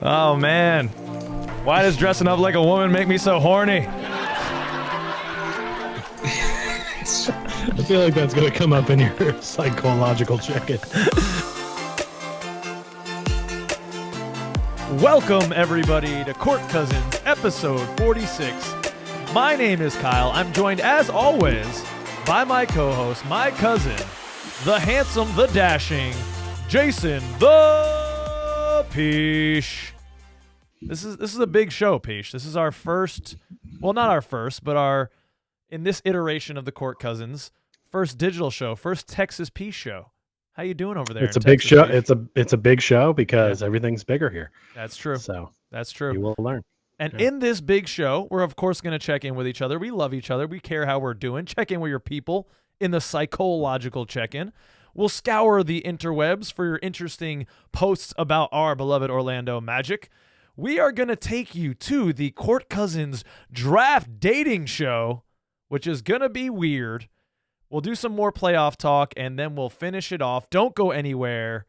Oh, man. Why does dressing up like a woman make me so horny? I feel like that's going to come up in your psychological check-in. Welcome, everybody, to Court Cousins, episode 46. My name is Kyle. I'm joined, as always, by my co-host, my cousin, the handsome, the dashing, Jason, the Peach. This is a big show, Peach. This is our first, well, not our first, but in this iteration of the Court Cousins, first digital show, first Texas Peach show. How you doing over there? It's a big show. It's a big show because everything's bigger here. That's true. So that's true. You will learn. And in this big show, we're of course going to check in with each other. We love each other. We care how we're doing. Check in with your people in the psychological check-in. We'll scour the interwebs for your interesting posts about our beloved Orlando Magic. We are going to take you to the Court Cousins draft dating show, which is going to be weird. We'll do some more playoff talk, and then we'll finish it off. Don't go anywhere.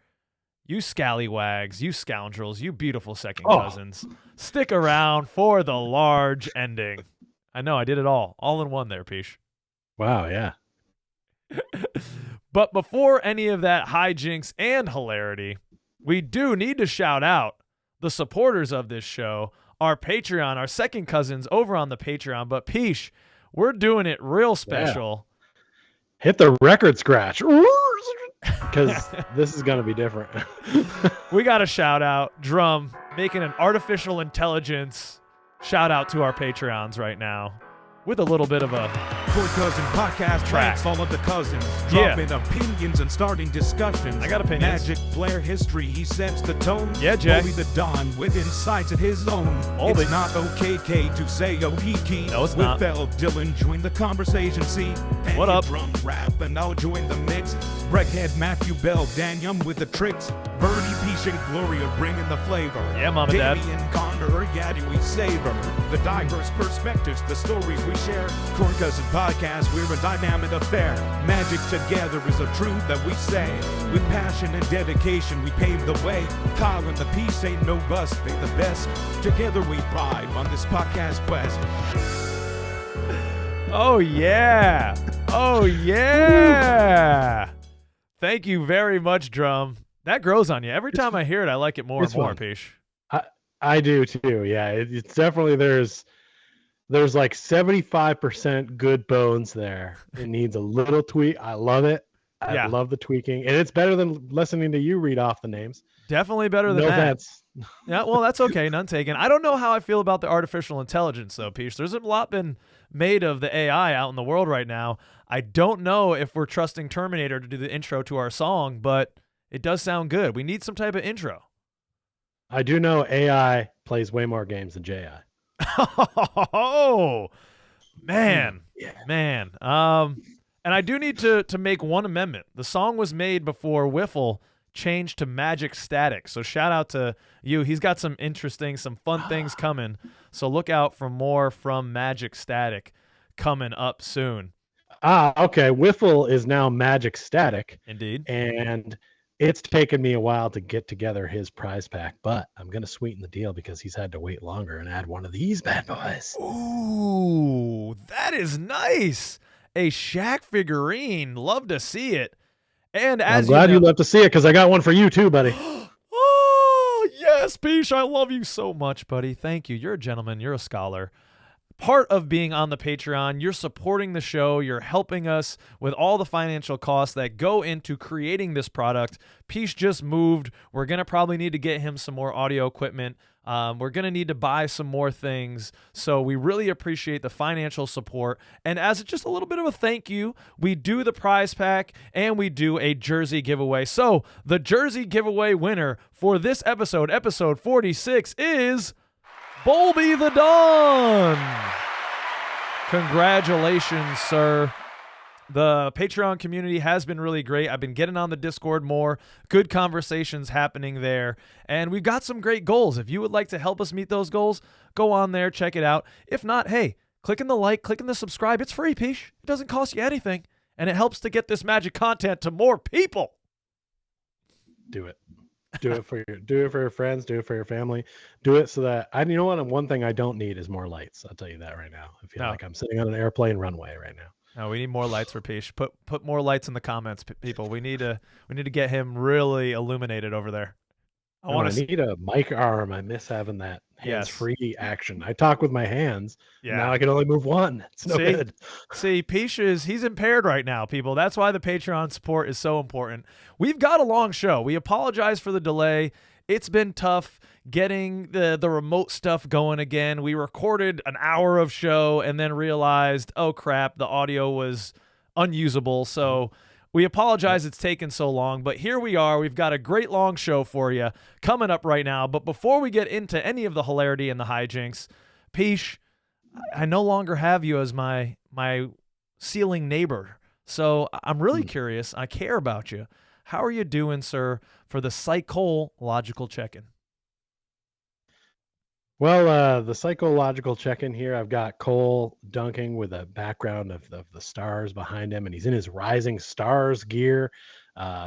You scallywags, you scoundrels, you beautiful second cousins. Stick around for the large ending. I know, I did it all in one there, Peach. Wow, yeah. But before any of that hijinks and hilarity, we do need to shout out the supporters of this show, our Patreon, our second cousins over on the Patreon. But Peach, we're doing it real special. Yeah. Hit the record scratch because this is going to be different. We got a shout out, Drum, making an artificial intelligence shout out to our Patreons right now with a little bit of a Court Cousin podcast tracks all of the cousins dropping opinions and starting discussions. I got opinions. Magic Blair history, he sets the tone. Yeah, Jay. Bully the Don with insights of his own. Oldie. It's not okay to say oh-hee-key. No, it's with not. Bell Dylan, join the conversation. See, What up? Drum rap and I'll join the mix. Breckhead Matthew Bell, Daniel with the tricks. Birdie, Peach, and Gloria bringing the flavor. Yeah, Mom and Dad. Davey and Condor, yeah, do we savor the diverse perspectives, the stories we share. Court Cousin podcast, we're a dynamic affair. Magic together is a truth that we say. With passion and dedication, we pave the way. Kyle and the Peace ain't no bust, they the best. Together we ride on this podcast quest. Oh, yeah. Oh, yeah. Thank you very much, Drum. That grows on you. Every time I hear it, I like it more and more, Peach. I do too. Yeah, it's definitely there's like 75% good bones there. It needs a little tweak. I love it. I love the tweaking, and it's better than listening to you read off the names. Definitely better than no that. Offense. Yeah, well, that's okay. None taken. I don't know how I feel about the artificial intelligence, though, Peach. There's a lot been made of the AI out in the world right now. I don't know if we're trusting Terminator to do the intro to our song, but it does sound good. We need some type of intro. I do know AI plays way more games than JI. Oh, man. Yeah. Man. And I do need to make one amendment. The song was made before Wiffle changed to Magic Static. So shout out to you. He's got some interesting, some fun things coming. So look out for more from Magic Static coming up soon. Okay. Wiffle is now Magic Static. Indeed. And it's taken me a while to get together his prize pack, but I'm going to sweeten the deal because he's had to wait longer and add one of these bad boys. Ooh, that is nice. A Shaq figurine. Love to see it. And as I'm glad you love to see it because I got one for you too, buddy. Oh, yes, Peach. I love you so much, buddy. Thank you. You're a gentleman. You're a scholar. Part of being on the Patreon, you're supporting the show. You're helping us with all the financial costs that go into creating this product. Peach just moved. We're going to probably need to get him some more audio equipment. We're going to need to buy some more things. So we really appreciate the financial support. And as just a little bit of a thank you, we do the prize pack and we do a jersey giveaway. So the jersey giveaway winner for this episode, episode 46, is Bolby the Don. Congratulations, sir. The Patreon community has been really great. I've been getting on the Discord more. Good conversations happening there. And we've got some great goals. If you would like to help us meet those goals, go on there, check it out. If not, hey, clicking the like, clicking the subscribe. It's free, Peach. It doesn't cost you anything. And it helps to get this magic content to more people. Do it. Do it for your friends, do it for your family. Do it so that you know what, and one thing I don't need is more lights. I'll tell you that right now. I feel No. like I'm sitting on an airplane runway right now. No, we need more lights for Peach. Put more lights in the comments, people. We need to get him really illuminated over there. I need a mic arm. I miss having that hands-free action. I talk with my hands. Yeah. Now I can only move one. It's no good. See, Peach he's impaired right now, people. That's why the Patreon support is so important. We've got a long show. We apologize for the delay. It's been tough getting the remote stuff going again. We recorded an hour of show and then realized, oh crap, the audio was unusable. So we apologize it's taken so long, but here we are. We've got a great long show for you coming up right now. But before we get into any of the hilarity and the hijinks, Peach, I no longer have you as my ceiling neighbor. So I'm really curious. I care about you. How are you doing, sir, for the psychological check-in? Well, the psychological check-in here, I've got Cole dunking with a background of the stars behind him, and he's in his Rising Stars gear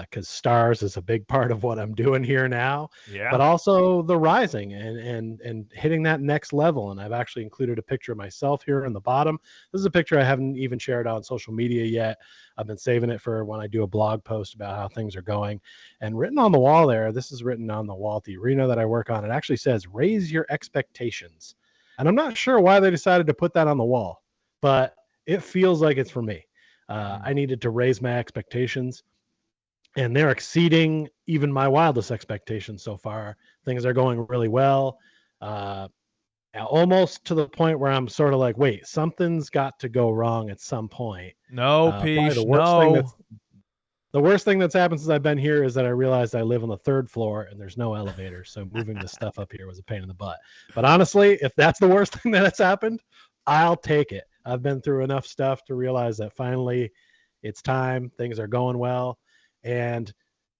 because stars is a big part of what I'm doing here now. Yeah. But also the rising and hitting that next level. And I've actually included a picture of myself here in the bottom. This is a picture I haven't even shared on social media yet. I've been saving it for when I do a blog post about how things are going. And written on the wall there, this is written on the wall at the arena that I work on. It actually says, raise your expectations. And I'm not sure why they decided to put that on the wall, but it feels like it's for me. I needed to raise my expectations, and they're exceeding even my wildest expectations so far. Things are going really well. Almost to the point where I'm sort of like, wait, something's got to go wrong at some point. No, Peach, no. The worst thing that's happened since I've been here is that I realized I live on the 3rd floor and there's no elevator. So moving the stuff up here was a pain in the butt. But honestly, if that's the worst thing that has happened, I'll take it. I've been through enough stuff to realize that finally it's time. Things are going well. And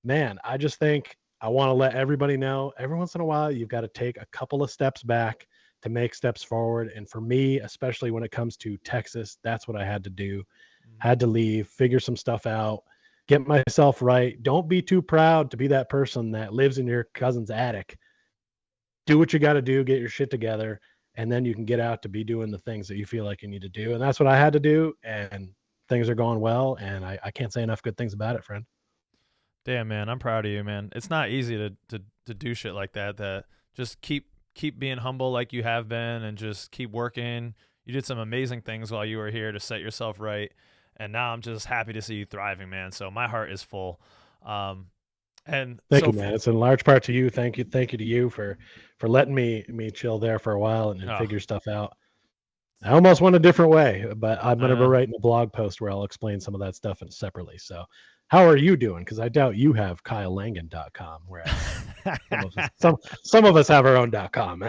man, I just think I want to let everybody know every once in a while, you've got to take a couple of steps back to make steps forward. And for me, especially when it comes to Texas, that's what I had to do. Had to leave, figure some stuff out, get myself right. Don't be too proud to be that person that lives in your cousin's attic. Do what you got to do, get your shit together, and then you can get out to be doing the things that you feel like you need to do. And that's what I had to do. And things are going well. And I can't say enough good things about it, friend. Damn, man, I'm proud of you, man. It's not easy to do shit like that. That just keep being humble like you have been, and just keep working. You did some amazing things while you were here to set yourself right, and now I'm just happy to see you thriving, man. So my heart is full. And thank you, man. It's in large part to you. Thank you to you for letting me chill there for a while and figure stuff out. I almost went a different way, but I'm going to be writing a blog post where I'll explain some of that stuff separately. So how are you doing? Because I doubt you have KyleLangen.com, whereas some of us have our own .com.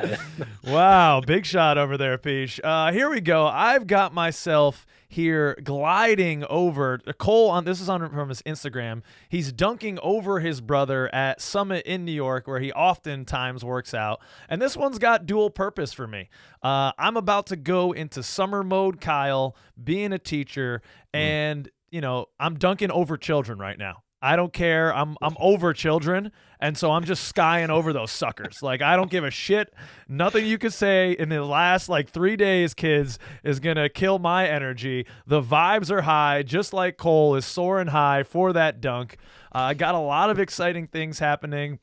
Wow, big shot over there, Peach. Here we go. I've got myself here gliding over Cole this is from his Instagram. He's dunking over his brother at Summit in New York, where he oftentimes works out. And this one's got dual purpose for me. I'm about to go into summer mode, Kyle, being a teacher, and I'm dunking over children right now. I don't care. I'm over children, and so I'm just skying over those suckers. Like, I don't give a shit. Nothing you could say in the last 3 days, kids, is gonna kill my energy. The vibes are high, just like Cole is soaring high for that dunk. I got a lot of exciting things happening.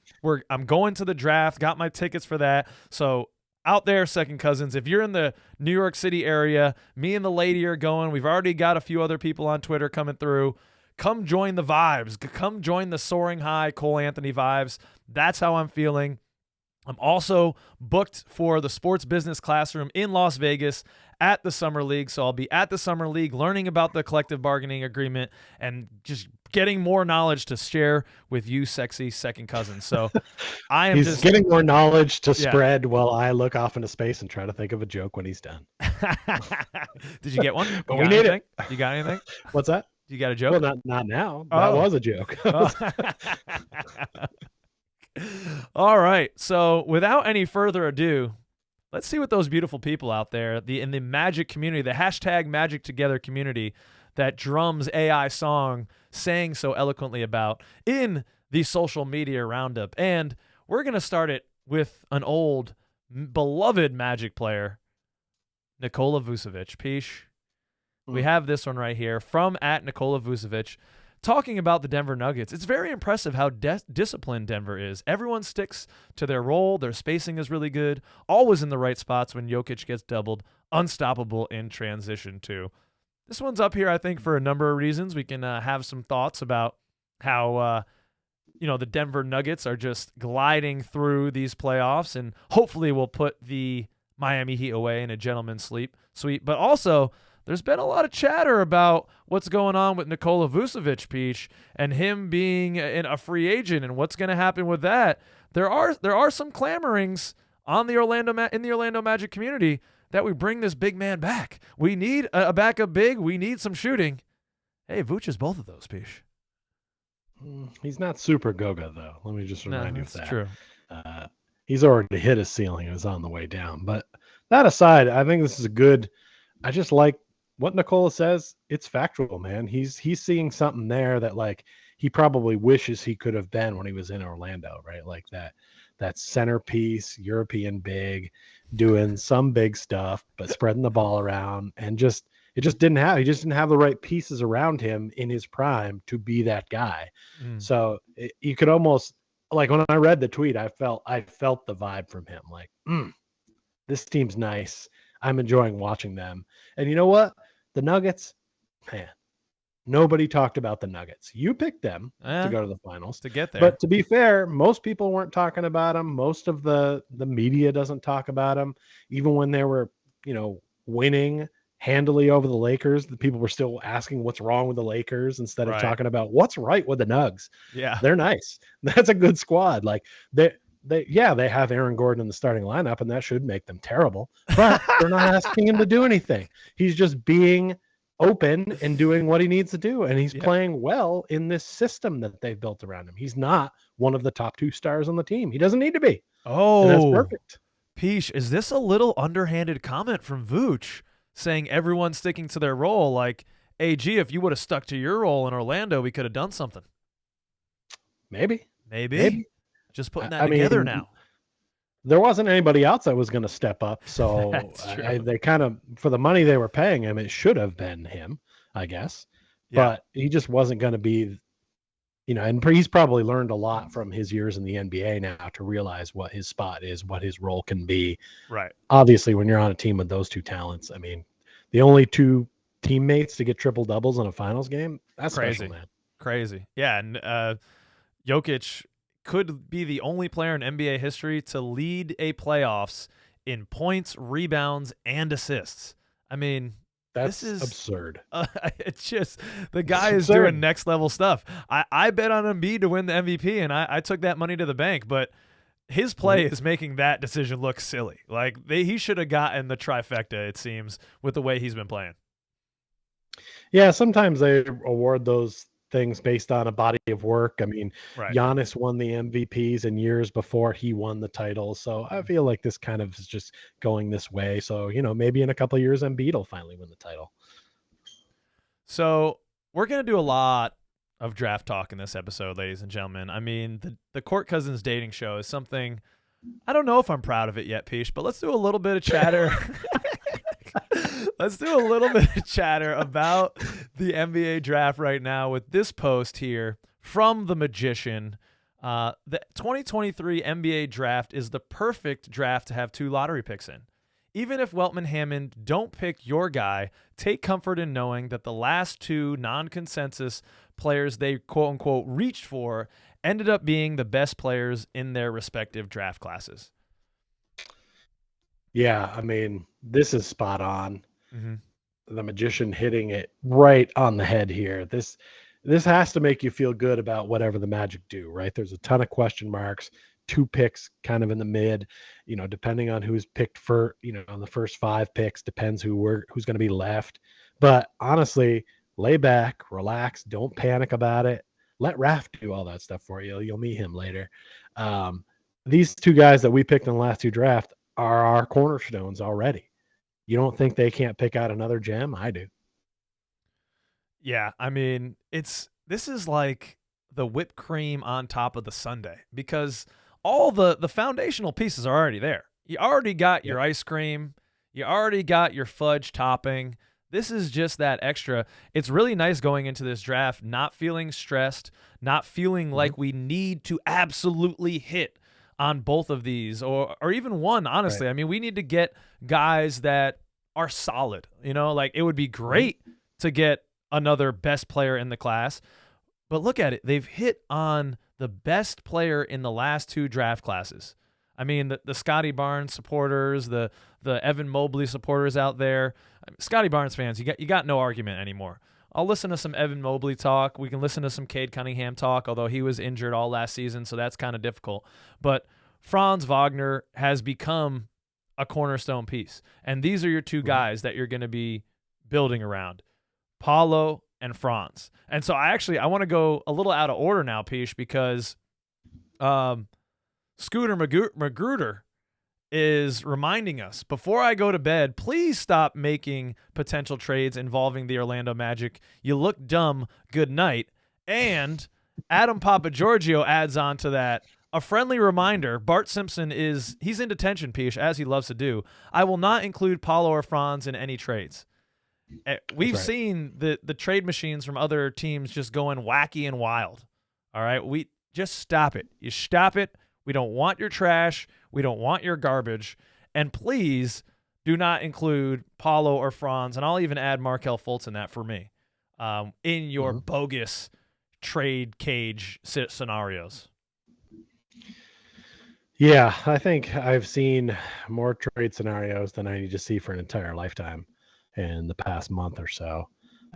I'm going to the draft. Got my tickets for that. So out there, second cousins, if you're in the New York City area, me and the lady are going. We've already got a few other people on Twitter coming through. Come join the vibes. Come join the soaring high Cole Anthony vibes. That's how I'm feeling. I'm also booked for the Sports Business Classroom in Las Vegas at the Summer League. So I'll be at the Summer League learning about the collective bargaining agreement and just getting more knowledge to share with you, sexy second cousins. So I am just getting more knowledge to spread while I look off into space and try to think of a joke when he's done. Did you get one? But we need it. You got anything? What's that? You got a joke? Well, not now. That was a joke. All right. So without any further ado, let's see what those beautiful people out there in the magic community, the hashtag Magic Together community that Drum's AI song sang so eloquently about in the social media roundup. And we're going to start it with an old, beloved Magic player, Nikola Vucevic. Peesh, we have this one right here from @Nikola Vucevic talking about the Denver Nuggets. It's very impressive how disciplined Denver is. Everyone sticks to their role. Their spacing is really good. Always in the right spots when Jokic gets doubled. Unstoppable in transition, too. This one's up here, I think, for a number of reasons. We can have some thoughts about how the Denver Nuggets are just gliding through these playoffs, and hopefully will put the Miami Heat away in a gentleman's sweep. But also, there's been a lot of chatter about what's going on with Nikola Vucevic, Peach, and him being a free agent and what's going to happen with that. There are some clamorings on the Orlando Magic community that we bring this big man back. We need a backup big. We need some shooting. Hey, Vooch is both of those, Peach. He's not super Goga, though. Let me just remind you of that. That's true. He's already hit his ceiling and is on the way down. But that aside, I think this is I just like what Nikola says. It's factual, man. He's seeing something there that, like, he probably wishes he could have been when he was in Orlando, right? Like that centerpiece, European big, doing some big stuff, but spreading the ball around, and he just didn't have the right pieces around him in his prime to be that guy. So you could almost, like, when I read the tweet, I felt the vibe from him. Like, this team's nice. I'm enjoying watching them. And you know what? The Nuggets, man, nobody talked about the Nuggets. You picked them to go to the finals. To get there. But to be fair, most people weren't talking about them. Most of the media doesn't talk about them. Even when they were, winning handily over the Lakers, the people were still asking what's wrong with the Lakers instead of talking about what's right with the Nugs. Yeah. They're nice. That's a good squad. Like, they have Aaron Gordon in the starting lineup, and that should make them terrible, but they're not asking him to do anything. He's just being open and doing what he needs to do, and he's playing well in this system that they've built around him. He's not one of the top 2 stars on the team. He doesn't need to be. Oh, and that's perfect. Peesh, is this a little underhanded comment from Vooch saying everyone's sticking to their role? Like, AG, if you would have stuck to your role in Orlando, we could have done something. Maybe. Just putting that together now. There wasn't anybody else that was going to step up, so they kind of, for the money they were paying him, it should have been him, I guess. Yeah. But he just wasn't going to be, and he's probably learned a lot from his years in the NBA now to realize what his spot is, what his role can be. Right. Obviously, when you're on a team with those 2 talents, I mean, the only 2 teammates to get triple doubles in a finals game, that's crazy, special, man. Crazy. Yeah, and Jokic could be the only player in NBA history to lead a playoffs in points, rebounds, and assists. I mean, this is absurd. It's just, the guy is doing next level stuff. I bet on Embiid to win the MVP, and I took that money to the bank, but his play is making that decision look silly. Like, he should have gotten the trifecta, it seems, with the way he's been playing. Yeah, sometimes they award those things based on a body of work. I mean, Giannis won the MVPs in years before he won the title. So I feel like this kind of is just going this way. So, maybe in a couple of years, Embiid will finally win the title. So we're going to do a lot of draft talk in this episode, ladies and gentlemen. I mean, the Court Cousins dating show is something, I don't know if I'm proud of it yet, Peach, but let's do a little bit of chatter. Let's do a little bit of chatter about the NBA draft right now with this post here from The Magician. The 2023 NBA draft is the perfect draft to have 2 lottery picks in. Even if Weltman Hammond don't pick your guy, take comfort in knowing that the last 2 non-consensus players they quote-unquote reached for ended up being the best players in their respective draft classes. Yeah, I mean, this is spot on. The Magician hitting it right on the head here. This has to make you feel good about whatever the Magic do, right? There's a ton of question marks, 2 picks kind of in the mid, depending on who's picked for, on the first 5 picks, depends who's going to be left. But honestly, lay back, relax, don't panic about it. Let Raph do all that stuff for you. You'll meet him later. These 2 guys that we picked in the last 2 drafts are our cornerstones already. You don't think they can't pick out another gem? I do. Yeah, I mean, this is like the whipped cream on top of the sundae, because all the foundational pieces are already there. You already got your ice cream. You already got your fudge topping. This is just that extra. It's really nice going into this draft, not feeling stressed, not feeling like we need to absolutely hit on both of these or even one, honestly. Right. I mean, we need to get guys that are solid. You know, like it would be great to get another best player in the class. But look at it. They've hit on the best player in the last 2 draft classes. I mean, the Scotty Barnes supporters, the Evan Mobley supporters out there. Scotty Barnes fans, you got no argument anymore. I'll listen to some Evan Mobley talk. We can listen to some Cade Cunningham talk, although he was injured all last season, so that's kind of difficult. But Franz Wagner has become a cornerstone piece. And these are your 2 guys that you're going to be building around, Paolo and Franz. And so I want to go a little out of order now, Pish, because Scooter Magruder is reminding us, before I go to bed, please stop making potential trades involving the Orlando Magic. You look dumb. Good night. And Adam Papagiorgio adds on to that, a friendly reminder, Bart Simpson he's in detention, Pish, as he loves to do. I will not include Paolo or Franz in any trades. We've seen the trade machines from other teams just going wacky and wild. All right? We just stop it. You stop it. We don't want your trash. We don't want your garbage. And please do not include Paolo or Franz, and I'll even add Markelle Fultz in that for me, in your bogus trade cage scenarios. Yeah, I think I've seen more trade scenarios than I need to see for an entire lifetime in the past month or so.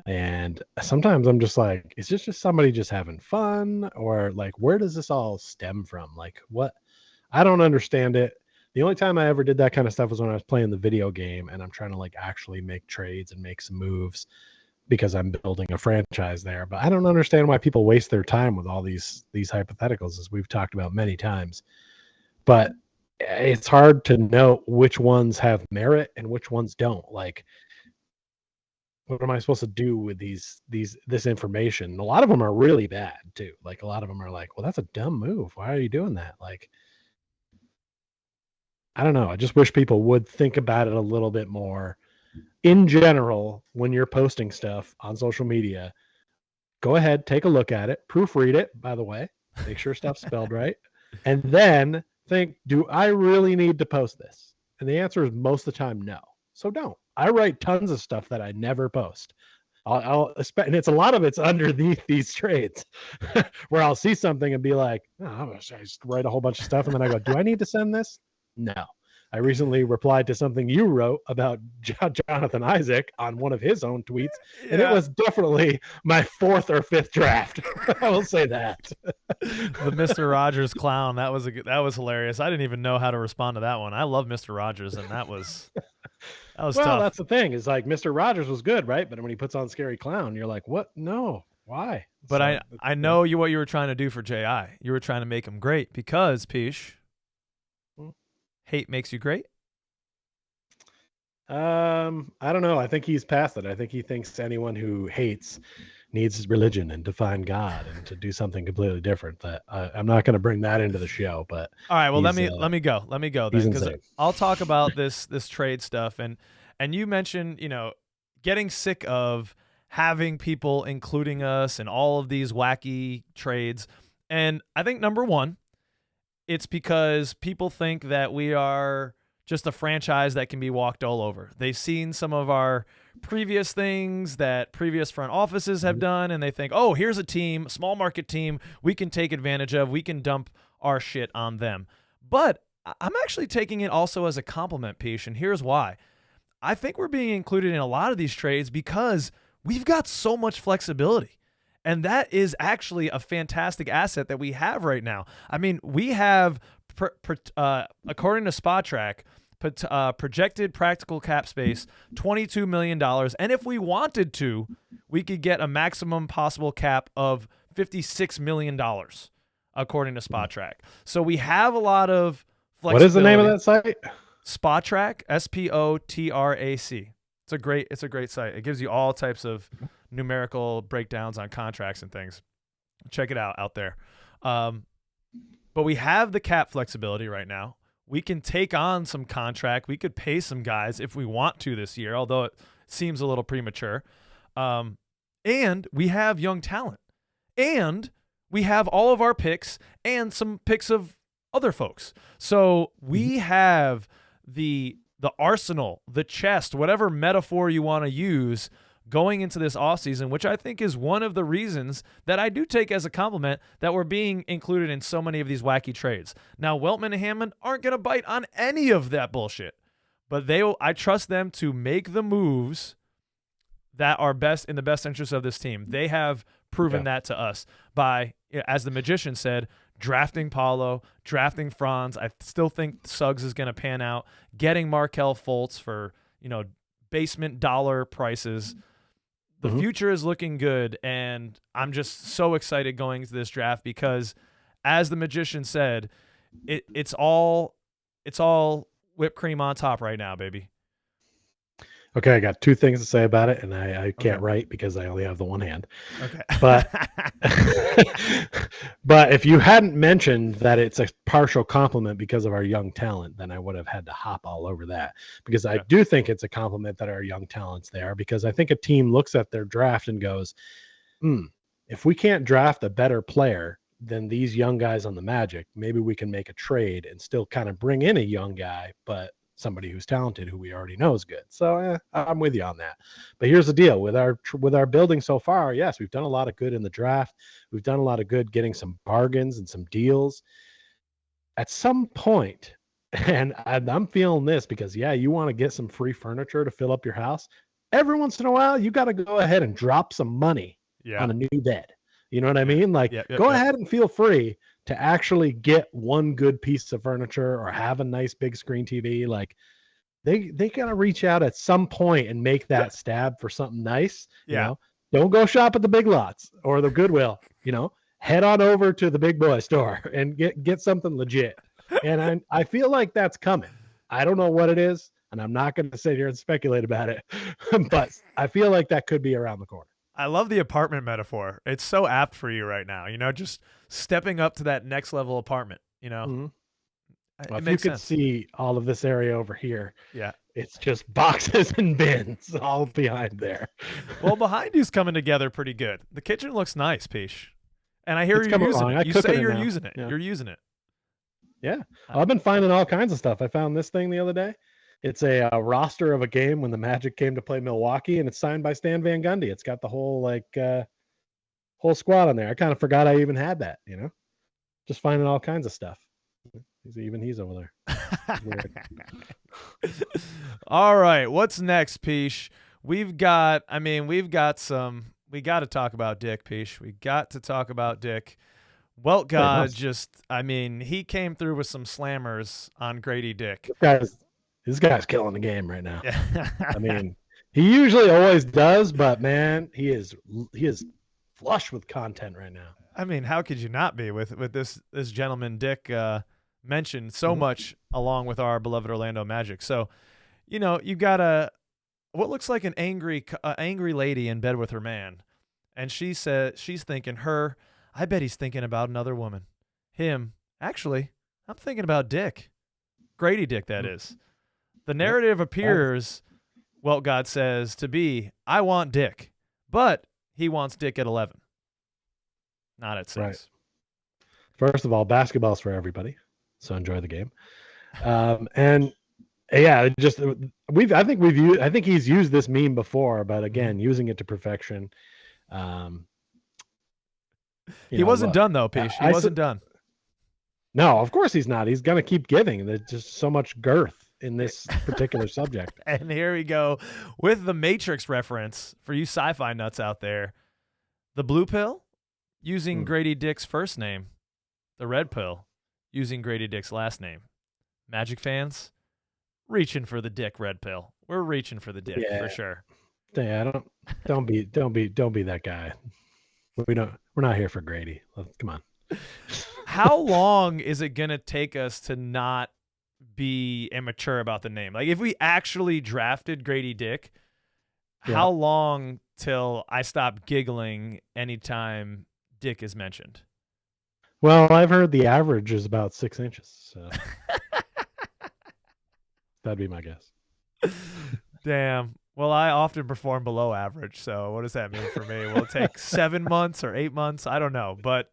And sometimes I'm just like, is this just somebody just having fun? Or like, where does this all stem from? Like, what? I don't understand it. The only time I ever did that kind of stuff was when I was playing the video game and I'm trying to like actually make trades and make some moves because I'm building a franchise there. But I don't understand why people waste their time with all these hypotheticals, as we've talked about many times. But it's hard to know which ones have merit and which ones don't. Like, what am I supposed to do with this information? A lot of them are really bad too. Like, a lot of them are like, well, that's a dumb move. Why are you doing that? Like, I don't know. I just wish people would think about it a little bit more. In general, when you're posting stuff on social media, go ahead, take a look at it, proofread it, by the way, make sure stuff's spelled right, and then think, do I really need to post this? And the answer is most of the time no. So don't. I write tons of stuff that I never post. And it's a lot of it's underneath these trades where I'll see something and be like, oh, I just write a whole bunch of stuff. And then I go, do I need to send this? No. I recently replied to something you wrote about Jonathan Isaac on one of his own tweets, and it was definitely my 4th or 5th draft. I will say that. The Mr. Rogers clown, that was hilarious. I didn't even know how to respond to that one. I love Mr. Rogers, and that was tough. Well, that's the thing. Is like Mr. Rogers was good, right? But when he puts on Scary Clown, you're like, what? No, why? But so, I know what you were trying to do for J.I. You were trying to make him great because, Pish, hate makes you great? I don't know. I think he's past it. I think he thinks anyone who hates needs religion and to find God and to do something completely different. That I'm not going to bring that into the show. But all right, well, let me go then, because I'll talk about this trade stuff. And you mentioned, getting sick of having people including us in all of these wacky trades. And I think number one, it's because people think that we are just a franchise that can be walked all over. They've seen some of our previous things that previous front offices have done, and they think, oh, here's a team, small market team, we can take advantage of. We can dump our shit on them. But I'm actually taking it also as a compliment, Pish, and here's why. I think we're being included in a lot of these trades because we've got so much flexibility. And that is actually a fantastic asset that we have right now. I mean, we have, according to SpotTrack, projected practical cap space, $22 million. And if we wanted to, we could get a maximum possible cap of $56 million, according to SpotTrack. So we have a lot of flexibility. What is the name of that site? SpotTrack, SPOTRAC. It's a great site. It gives you all types of numerical breakdowns on contracts and things. Check it out there. But we have the cap flexibility right now. We can take on some contract. We could pay some guys if we want to this year, although it seems a little premature. And we have young talent. And we have all of our picks and some picks of other folks. So we have the arsenal, the chest, whatever metaphor you want to use going into this offseason, which I think is one of the reasons that I do take as a compliment that we're being included in so many of these wacky trades. Now, Weltman and Hammond aren't going to bite on any of that bullshit, but I trust them to make the moves that are best in the best interest of this team. They have proven that to us by, as the magician said, drafting Paolo, drafting Franz. I still think Suggs is going to pan out, getting Markelle Fultz for, basement dollar prices. The future is looking good, and I'm just so excited going into this draft because, as the magician said, it's all whipped cream on top right now, baby. Okay, I got two things to say about it, and I can't write because I only have the one hand. Okay. But but if you hadn't mentioned that it's a partial compliment because of our young talent, then I would have had to hop all over that. Because I do think it's a compliment that our young talent's there, because I think a team looks at their draft and goes, if we can't draft a better player than these young guys on the Magic, maybe we can make a trade and still kind of bring in a young guy, but somebody who's talented, who we already know is good. So I'm with you on that. But here's the deal with our building so far. Yes, we've done a lot of good in the draft. We've done a lot of good getting some bargains and some deals. At some point, and I'm feeling this because, you want to get some free furniture to fill up your house. Every once in a while, you got to go ahead and drop some money on a new bed. You know what I mean? Like, go ahead and feel free to actually get one good piece of furniture or have a nice big screen TV. Like, they gotta reach out at some point and make that stab for something nice. You know, don't go shop at the Big Lots or the Goodwill. Head on over to the big boy store and get something legit. And I feel like that's coming. I don't know what it is, and I'm not going to sit here and speculate about it, but I feel like that could be around the corner. I love the apartment metaphor. It's so apt for you right now. Just stepping up to that next level apartment. Well, It if makes you could sense. see all of this area over here, Yeah. it's just boxes and bins all behind there. Well, behind you's coming together pretty good. The kitchen looks nice, Peach. And I hear It's you're coming using along. it. I You cook say in it you're now. using it. Yeah. You're using it. Yeah. I've been finding all kinds of stuff. I found this thing the other day. It's a roster of a game when the Magic came to play Milwaukee, and it's signed by Stan Van Gundy. It's got the whole whole squad on there. I kind of forgot I even had that, just finding all kinds of stuff. He's over there. All right. What's next, Peach? We got to talk about Dick, Peach. We got to talk about Dick. Well, God, he came through with some slammers on Grady Dick. This guy's killing the game right now. He usually always does, but man, he is flush with content right now. How could you not be with this gentleman Dick mentioned so much along with our beloved Orlando Magic? So, you got what looks like an angry lady in bed with her man, and she said she's thinking I bet he's thinking about another woman. Him, actually, I'm thinking about Dick. Grady Dick, that is. The narrative appears, God says, to be, I want Dick, but he wants Dick at 11, not at 6. Right. First of all, basketball's for everybody, so enjoy the game. I think he's used this meme before, but again, using it to perfection. He wasn't done though, Peach. He wasn't done. No, of course he's not. He's going to keep giving. There's just so much girth in this particular subject. And here we go with the Matrix reference for you sci-fi nuts out there. The blue pill using Grady Dick's first name. The red pill using Grady Dick's last name. Magic fans, reaching for the Dick red pill. We're reaching for the Dick for sure. Yeah, don't be that guy. We're not here for Grady. Come on. How long is it going to take us to not be immature about the name? Like, if we actually drafted Grady Dick, how long till I stop giggling anytime Dick is mentioned? Well, I've heard the average is about 6 inches. So that'd be my guess. Damn. Well, I often perform below average, so what does that mean for me? Will it take 7 months or 8 months? I don't know. But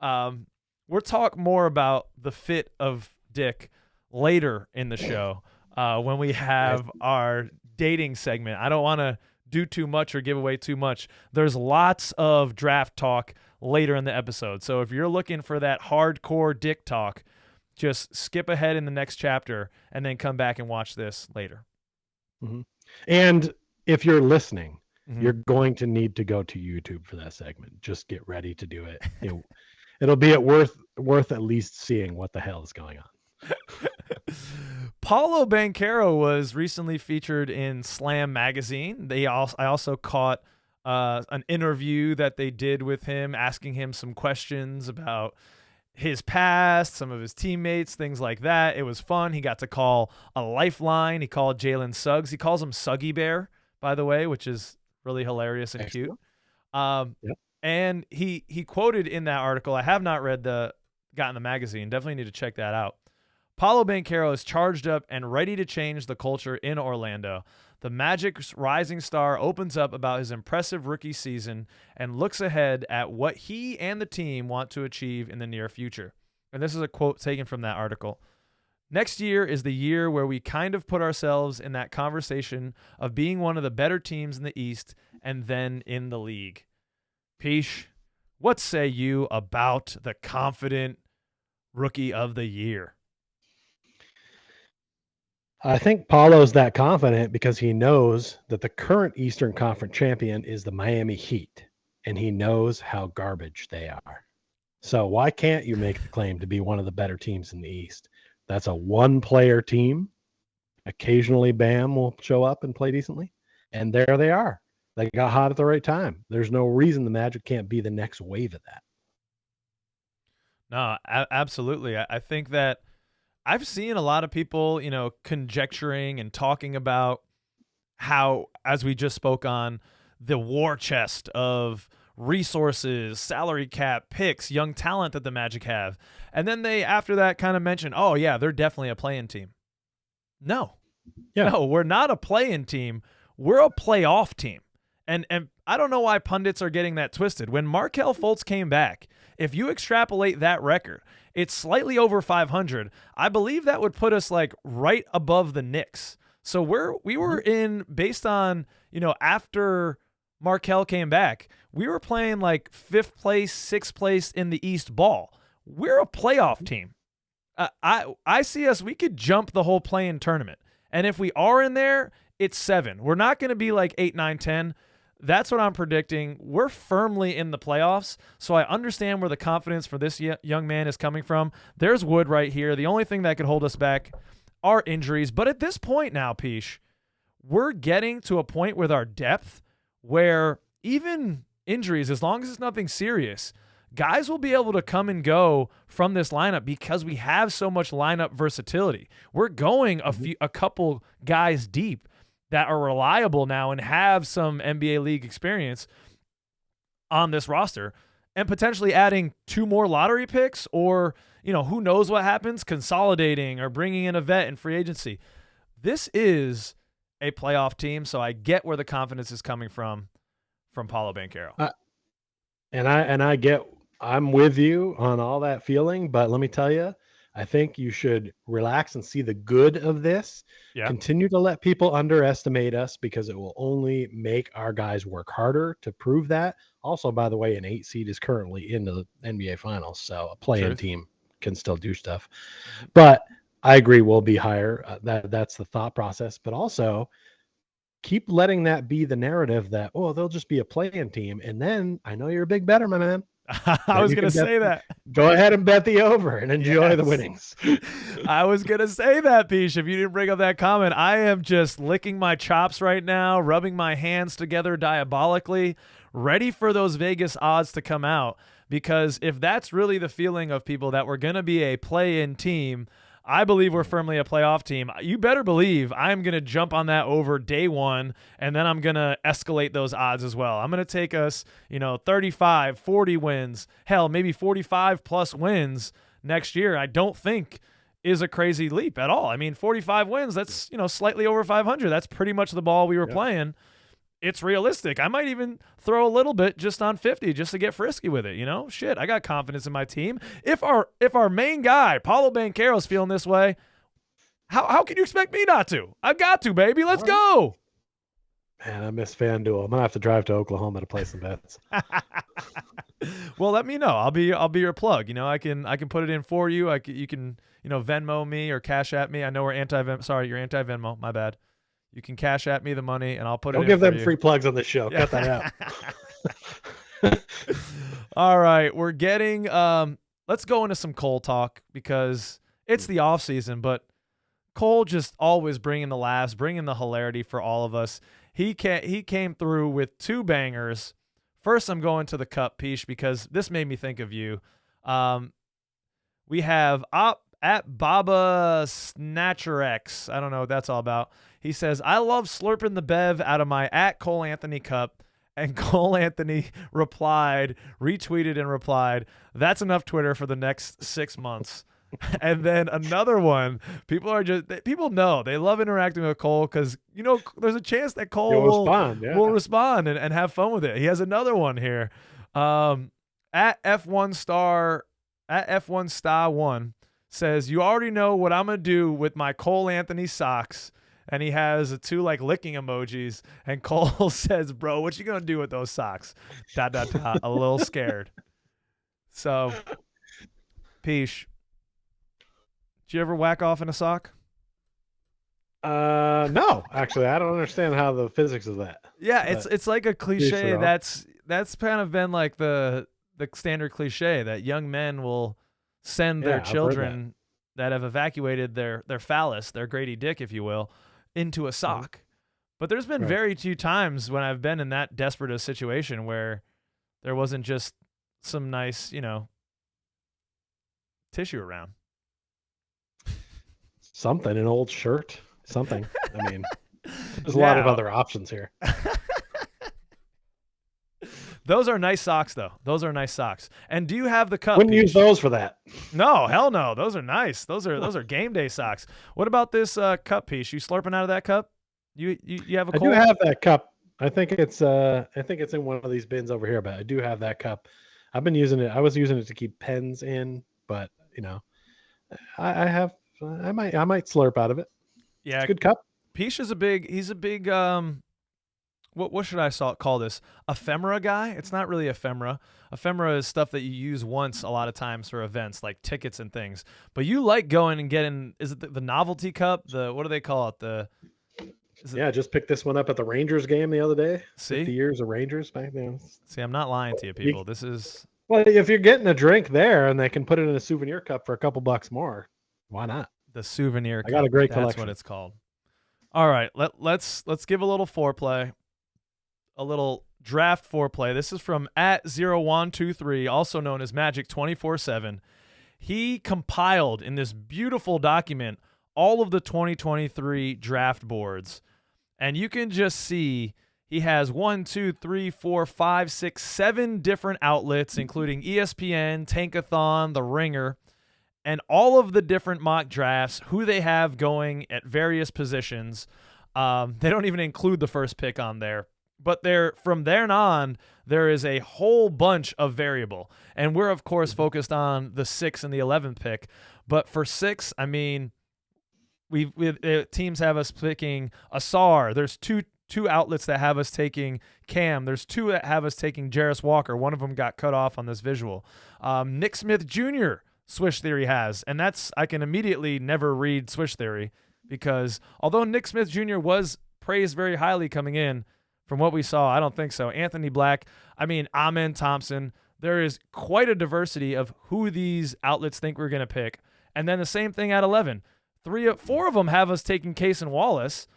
we'll talk more about the fit of Dick later in the show when we have our dating segment. I don't want to do too much or give away too much. There's lots of draft talk later in the episode. So if you're looking for that hardcore Dick talk, just skip ahead in the next chapter and then come back and watch this later. Mm-hmm. And if you're listening, you're going to need to go to YouTube for that segment. Just get ready to do it. It'll be worth at least seeing what the hell is going on. Paolo Banchero was recently featured in Slam magazine. I also caught an interview that they did with him, asking him some questions about his past, some of his teammates, things like that. It was fun. He got to call a lifeline. He called Jalen Suggs. He calls him Suggy Bear, by the way, which is really hilarious and cute. Yep. And he quoted in that article, I have not gotten the magazine, definitely need to check that out. Paolo Banchero is charged up and ready to change the culture in Orlando. The Magic's rising star opens up about his impressive rookie season and looks ahead at what he and the team want to achieve in the near future. And this is a quote taken from that article. Next year is the year where we kind of put ourselves in that conversation of being one of the better teams in the East and then in the league. Peesh, what say you about the confident rookie of the year? I think Paulo's that confident because he knows that the current Eastern Conference champion is the Miami Heat, and he knows how garbage they are. So why can't you make the claim to be one of the better teams in the East? That's a one-player team. Occasionally Bam will show up and play decently, and there they are. They got hot at the right time. There's no reason the Magic can't be the next wave of that. No, absolutely. I think that I've seen a lot of people, conjecturing and talking about how, as we just spoke on, the war chest of resources, salary cap, picks, young talent that the Magic have. And then they, after that, kind of mention, oh, yeah, they're definitely a play-in team. No. Yeah. No, we're not a play-in team. We're a playoff team. And I don't know why pundits are getting that twisted. When Markelle Fultz came back, if you extrapolate that record, it's slightly over 500. I believe that would put us like right above the Knicks. So we were in, based on, after Markelle came back, we were playing like 5th place, 6th place in the East ball. We're a playoff team. I see us, we could jump the whole play-in tournament. And if we are in there, it's 7. We're not going to be like 8, 9, 10. That's what I'm predicting. We're firmly in the playoffs, so I understand where the confidence for this young man is coming from. There's wood right here. The only thing that could hold us back are injuries. But at this point now, Peesh, we're getting to a point with our depth where even injuries, as long as it's nothing serious, guys will be able to come and go from this lineup because we have so much lineup versatility. We're going a couple guys deep that are reliable now and have some NBA league experience on this roster, and potentially adding 2 more lottery picks, or, who knows what happens, consolidating or bringing in a vet in free agency. This is a playoff team, so I get where the confidence is coming from Paolo Banchero. I'm with you on all that feeling, but let me tell you, I think you should relax and see the good of this. Yeah. Continue to let people underestimate us because it will only make our guys work harder to prove that. Also, by the way, an 8 seed is currently in the NBA Finals, so a play-in team can still do stuff. But I agree, we'll be higher. That's the thought process. But also, keep letting that be the narrative that, they'll just be a play-in team. And then I know you're a big better, my man. I was going to say that. Go ahead and bet the over and enjoy the winnings. I was going to say that, Peesh. If you didn't bring up that comment, I am just licking my chops right now, rubbing my hands together diabolically, ready for those Vegas odds to come out. Because if that's really the feeling of people, that we're going to be a play-in team, I believe we're firmly a playoff team. You better believe I'm going to jump on that over day one, and then I'm going to escalate those odds as well. I'm going to take us, 35, 40 wins, hell, maybe 45 plus wins next year. I don't think is a crazy leap at all. I mean, 45 wins, that's, slightly over 500. That's pretty much the ball we were playing. It's realistic. I might even throw a little bit just on 50 just to get frisky with it. Shit, I got confidence in my team. If our main guy, Paolo Banchero's feeling this way, how can you expect me not to? I've got to, baby. Let's go. Man, I miss FanDuel. I'm gonna have to drive to Oklahoma to play some bets. Well, let me know. I'll be your plug. I can put it in for you. You can Venmo me or Cash at me. I know we're you're anti-Venmo. My bad. You can Cash at me the money, and I'll put Don't it in give for them you. free plugs on the show. Yeah. Cut that out. All right, we're getting let's go into some Cole talk because it's the off season, but Cole just always bringing the laughs, bringing the hilarity for all of us. He came through with 2 bangers. First, I'm going to the cup, Peach, because this made me think of you. We have at Baba SnatcherX. I don't know what that's all about. He says, I love slurping the bev out of my at Cole Anthony cup. And Cole Anthony retweeted and replied, that's enough Twitter for the next 6 months. And then another one, people know they love interacting with Cole because, there's a chance that Cole will respond and have fun with it. He has another one here. At F1 Star 1 says, you already know what I'm going to do with my Cole Anthony socks. And he has 2 licking emojis. And Cole says, bro, what you going to do with those socks? ... A little scared. So, Peesh, did you ever whack off in a sock? No, actually, I don't understand how the physics of that. Yeah, it's like a cliche. That's kind of been like the standard cliche that young men will send their children that have evacuated their phallus, their Grady Dick, if you will, into a sock. But there's been very few times when I've been in that desperate a situation where there wasn't just some nice, tissue around. Something, an old shirt, something. I mean, there's a lot of other options here. Those are nice socks, though. Those are nice socks. And do you have the cup? Wouldn't use those for that. No, hell no. Those are nice. Those are game day socks. What about this cup piece? You slurping out of that cup? You have a Cole? I do have that cup. I think it's in one of these bins over here, but I do have that cup. I've been using it. I was using it to keep pens in, but I might slurp out of it. Yeah, it's a good cup. Peach is he's a big what should I call this? Ephemera guy? It's not really ephemera. Ephemera is stuff that you use once a lot of times for events like tickets and things. But you like going and getting, is it the novelty cup? What do they call it? Just picked this one up at the Rangers game the other day. See? 50 years of Rangers back then. See, I'm not lying to you, people. This is... Well, if you're getting a drink there and they can put it in a souvenir cup for a couple bucks more, why not? The souvenir cup. I got a great collection. That's what it's called. All right, let's give a little foreplay. A little draft foreplay. This is from @0123, also known as Magic 24/7. He compiled in this beautiful document all of the 2023 draft boards, and you can just see he has 1, 2, 3, 4, 5, 6, 7 different outlets, including ESPN, Tankathon, The Ringer, and all of the different mock drafts, who they have going at various positions. They don't even include the first pick on there. But from there on, there is a whole bunch of variable. And we're, of course, focused on the 6th and the 11th pick. But for 6, I mean, teams have us picking Asar. There's two outlets that have us taking Cam. There's 2 that have us taking Jarris Walker. One of them got cut off on this visual. Nick Smith Jr. Swish Theory has. And I can immediately never read Swish Theory because although Nick Smith Jr. was praised very highly coming in, from what we saw, I don't think so. Anthony Black, Amen Thompson. There is quite a diversity of who these outlets think we're going to pick. And then the same thing at 11. 4 of them have us taking Case and Wallace.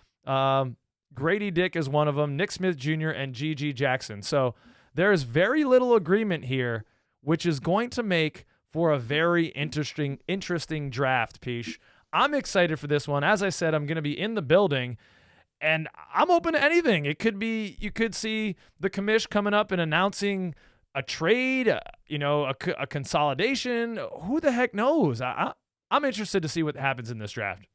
Grady Dick is one of them, Nick Smith Jr., and G.G. Jackson. So there is very little agreement here, which is going to make for a very interesting draft, Peach. I'm excited for this one. As I said, I'm going to be in the building, and I'm open to anything. It could be, you could see the commish coming up and announcing a trade, a consolidation. Who the heck knows? I'm interested to see what happens in this draft.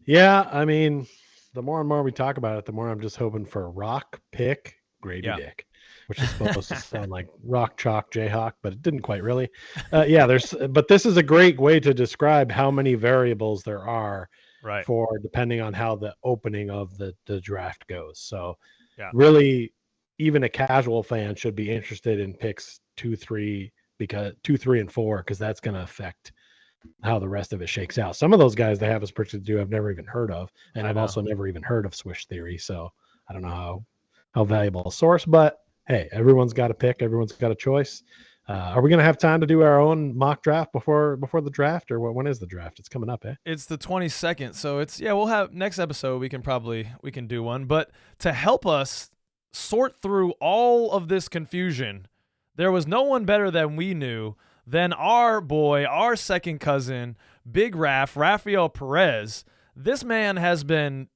Yeah, I mean, the more and more we talk about it, the more I'm just hoping for a rock, pick, Grady Dick, which is supposed to sound like rock, chalk, Jayhawk, but it didn't quite really. But this is a great way to describe how many variables there are for depending on how the opening of the draft goes. So really, even a casual fan should be interested in picks 2, 3, because 2, 3, and 4, because that's going to affect how the rest of it shakes out. Some of those guys they have us predicted to do I've never even heard of, and I've also never even heard of Swish Theory, so I don't know how valuable a source, but hey, everyone's got a pick, everyone's got a choice. Are we going to have time to do our own mock draft before the draft, or when is the draft? It's coming up, eh? It's the 22nd, so we'll have next episode we can do one, but to help us sort through all of this confusion, there was no one better than we knew than our boy, our second cousin, Big Rafael Perez. This man has been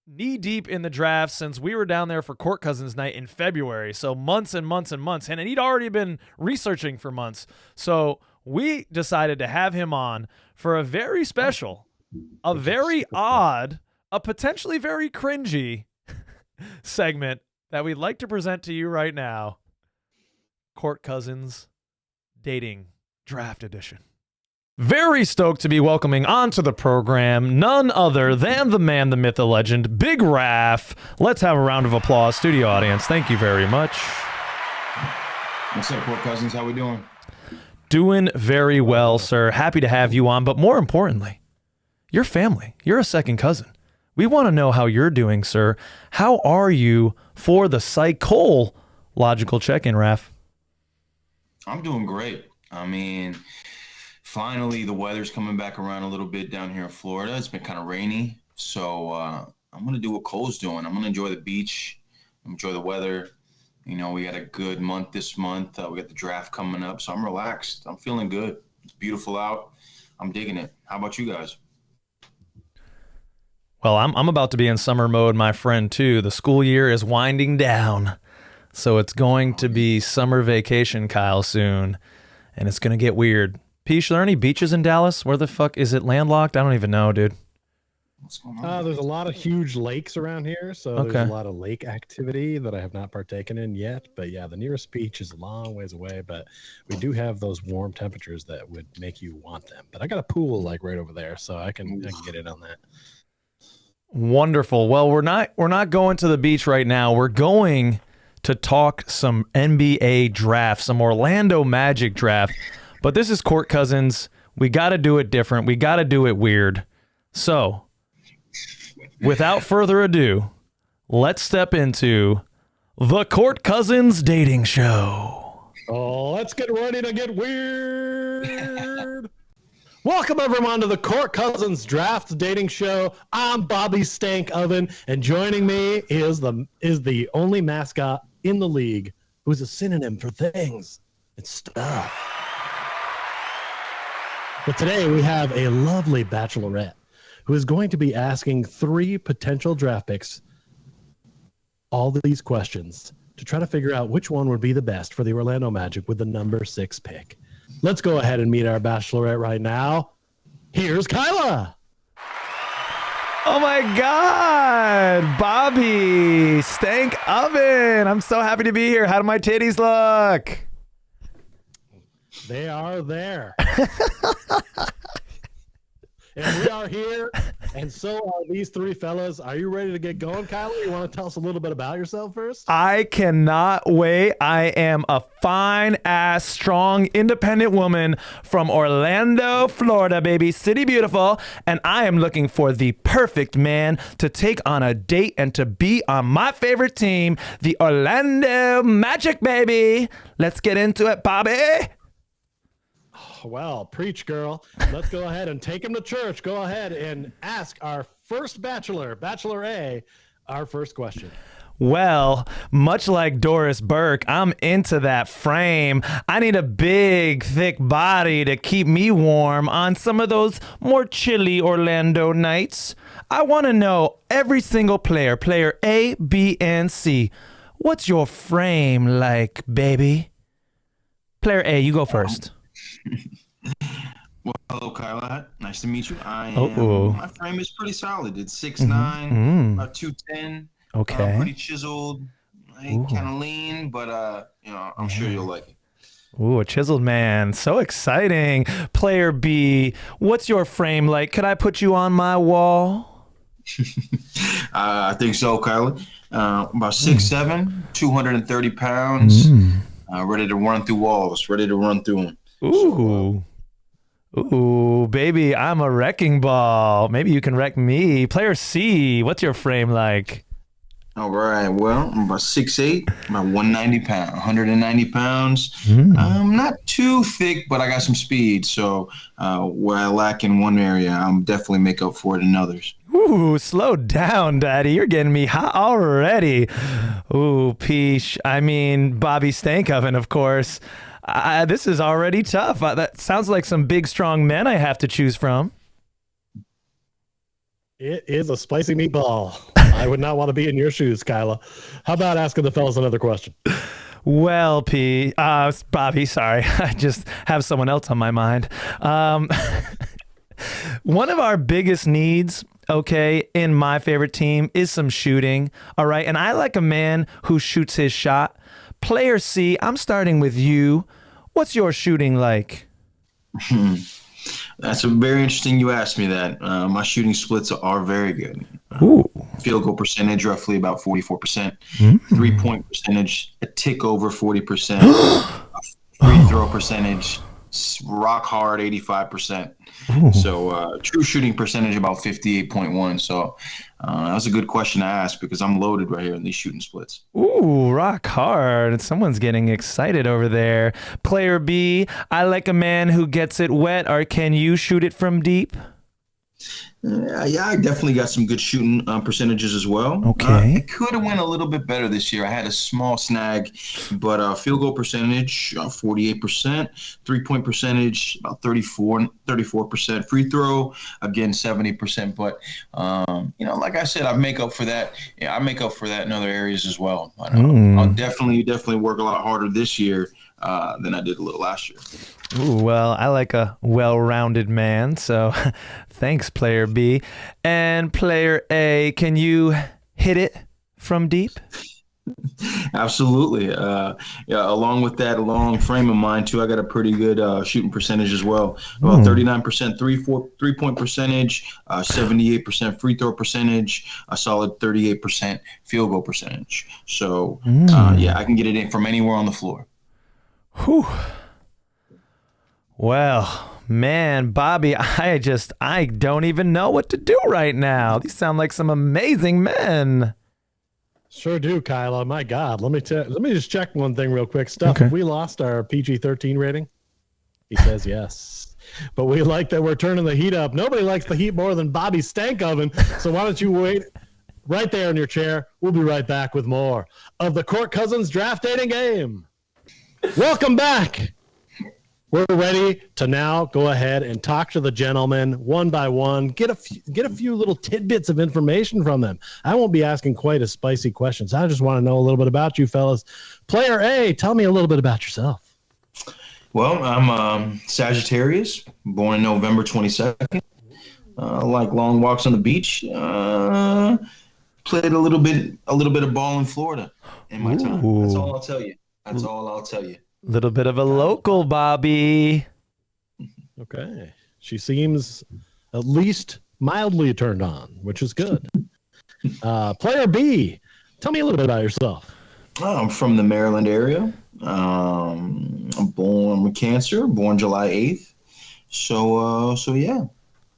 knee-deep in the draft since we were down there for Court Cousins Night in February, so months and months and months, and he'd already been researching for months. So we decided to have him on for a very special, a very odd, a potentially very cringy segment that we'd like to present to you right now. Court Cousins Dating Draft Edition. Very stoked to be welcoming onto the program none other than the man, the myth, the legend, Big Raf. Let's have a round of applause, studio audience. Thank you very much. What's up, Court Cousins? How we doing? Doing very well, sir. Happy to have you on, but more importantly, your family. You're a second cousin. We want to know how you're doing, sir. How are you for the psychological check-in, Raf? I'm doing great. I mean, finally the weather's coming back around a little bit down here in Florida. It's been kind of rainy, so I'm going to do what Cole's doing. I'm going to enjoy the beach, enjoy the weather. We got a good month this month. We got the draft coming up, so I'm relaxed. I'm feeling good. It's beautiful out. I'm digging it. How about you guys? Well, I'm about to be in summer mode, my friend, too. The school year is winding down. So it's going to be summer vacation, Kyle, soon, and it's going to get weird. Peach, are there any beaches in Dallas? Where the fuck is it landlocked? I don't even know, dude. What's going on? There's a lot of huge lakes around here, so there's a lot of lake activity that I have not partaken in yet. But yeah, the nearest beach is a long ways away, but we do have those warm temperatures that would make you want them. But I got a pool like right over there, so I can get in on that. Wonderful. Well, we're not going to the beach right now. We're going to talk some NBA draft, some Orlando Magic draft. But this is Court Cousins. We got to do it different. We got to do it weird. So, without further ado, let's step into the Court Cousins Dating Show. Oh, let's get ready to get weird. Welcome everyone to the Court Cousins Draft Dating Show. I'm Bobby Stank Oven, and joining me is the only mascot in the league who's a synonym for things and stuff. But today we have a lovely bachelorette who is going to be asking 3 potential draft picks all these questions to try to figure out which one would be the best for the Orlando Magic with the number 6 pick. Let's go ahead and meet our bachelorette right now. Here's Kyla. Oh my God, Bobby Stank Oven. I'm so happy to be here. How do my titties look? They are there. And we are here, and so are these 3 fellas. Are you ready to get going, Kyla? You want to tell us a little bit about yourself first? I cannot wait. I am a fine-ass, strong, independent woman from Orlando, Florida, baby. City beautiful. And I am looking for the perfect man to take on a date and to be on my favorite team, the Orlando Magic, baby. Let's get into it, Bobby. Well, preach, girl. Let's go ahead and take him to church. Go ahead and ask our first bachelor, Bachelor A, our first question. Well, much like Doris Burke, I'm into that frame. I need a big, thick body to keep me warm on some of those more chilly Orlando nights. I want to know every single player, player A, B, and C. What's your frame like, baby? Player A, you go first. Well, hello, Kyla. Nice to meet you. Oh. My frame is pretty solid. It's 6'9", about 210. Okay. Pretty chiseled, kind of lean, but I'm sure you'll like it. Ooh, a chiseled man. So exciting. Player B, what's your frame like? Could I put you on my wall? I think so, Kyla. About 6'7", 230 pounds. Ready to run through walls. Ready to run through them. Ooh. Ooh, baby, I'm a wrecking ball. Maybe you can wreck me. Player C, what's your frame like? All right. Well, I'm about 6'8", about 190 pounds. I'm not too thick, but I got some speed. So where I lack in one area, I'm definitely make up for it in others. Ooh, slow down, Daddy. You're getting me hot already. Ooh, Peach. I mean, Bobby Stankoven, of course. This is already tough. That sounds like some big, strong men I have to choose from. It is a spicy meatball. I would not want to be in your shoes, Kyla. How about asking the fellas another question? Well, Bobby, sorry. I just have someone else on my mind. One of our biggest needs, okay, in my favorite team is some shooting, all right? And I like a man who shoots his shot. Player C, I'm starting with you. What's your shooting like? That's very interesting you asked me that. My shooting splits are very good. Ooh. Field goal percentage, roughly about 44%. 3-point percentage, a tick over 40%. Free throw percentage, rock hard, 85%. So true shooting percentage, about 58.1. So that was a good question to ask because I'm loaded right here in these shooting splits. Ooh, rock hard. Someone's getting excited over there. Player B, I like a man who gets it wet, or can you shoot it from deep? Yeah, I definitely got some good shooting percentages as well. Okay. It could have went a little bit better this year. I had a small snag, but field goal percentage, 48%. 3-point percentage, about 34%. Free throw, again, 70%. But, like I said, I make up for that. Yeah, I make up for that in other areas as well. I'll definitely work a lot harder this year than I did a little last year. Ooh, well, I like a well-rounded man, so thanks, Player B. And Player A, can you hit it from deep? Absolutely. Along with that long frame of mine, too, I got a pretty good shooting percentage as well. About 39% three-point percentage, 78% free throw percentage, a solid 38% field goal percentage. So, I can get it in from anywhere on the floor. Whew. Well, man, Bobby, I don't even know what to do right now. These sound like some amazing men. Sure do, Kyla. My God, let me just check one thing real quick. Stuff. Okay. Have we lost our PG-13 rating? He says yes. But we like that we're turning the heat up. Nobody likes the heat more than Bobby Stankoven. So why don't you wait right there in your chair? We'll be right back with more of the Court Cousins Draft Dating Game. Welcome back. We're ready to now go ahead and talk to the gentlemen one by one, get a few little tidbits of information from them. I won't be asking quite as spicy questions. I just want to know a little bit about you fellas. Player A, tell me a little bit about yourself. Well, I'm Sagittarius, born in November 22nd. Like long walks on the beach. Played a little bit of ball in Florida in my time. That's all I'll tell you. Little bit of a local, Bobby. Okay. She seems at least mildly turned on, which is good. Player B, tell me a little bit about yourself. I'm from the Maryland area. I'm born Cancer, born July 8th. So yeah,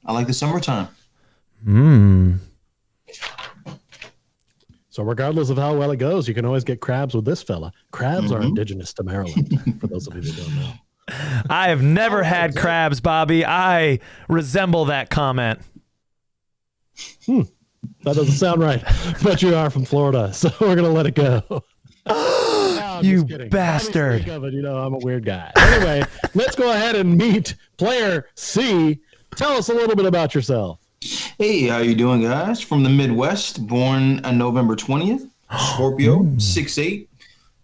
I like the summertime. So regardless of how well it goes, you can always get crabs with this fella. Crabs are indigenous to Maryland, for those of you who don't know. I have never had crabs, Bobby. I resemble that comment. That doesn't sound right. But you are from Florida, so we're going to let it go. No, You just kidding. bastard. Think of it, I'm a weird guy. Anyway, let's go ahead and meet player C. Tell us a little bit about yourself. Hey, how you doing, guys? From the Midwest, born on November 20th. Scorpio, 6'8",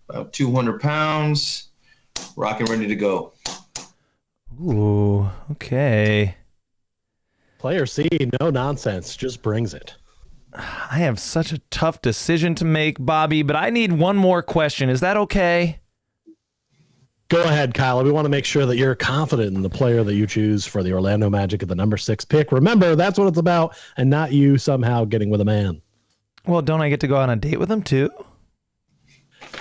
about 200 pounds, rocking ready to go. Ooh, okay. Player C, no nonsense, just brings it. I have such a tough decision to make, Bobby, but I need one more question. Is that okay? Go ahead, Kyla. We want to make sure that you're confident in the player that you choose for the Orlando Magic at the number 6 pick. Remember, that's what it's about, and not you somehow getting with a man. Well, don't I get to go on a date with him too?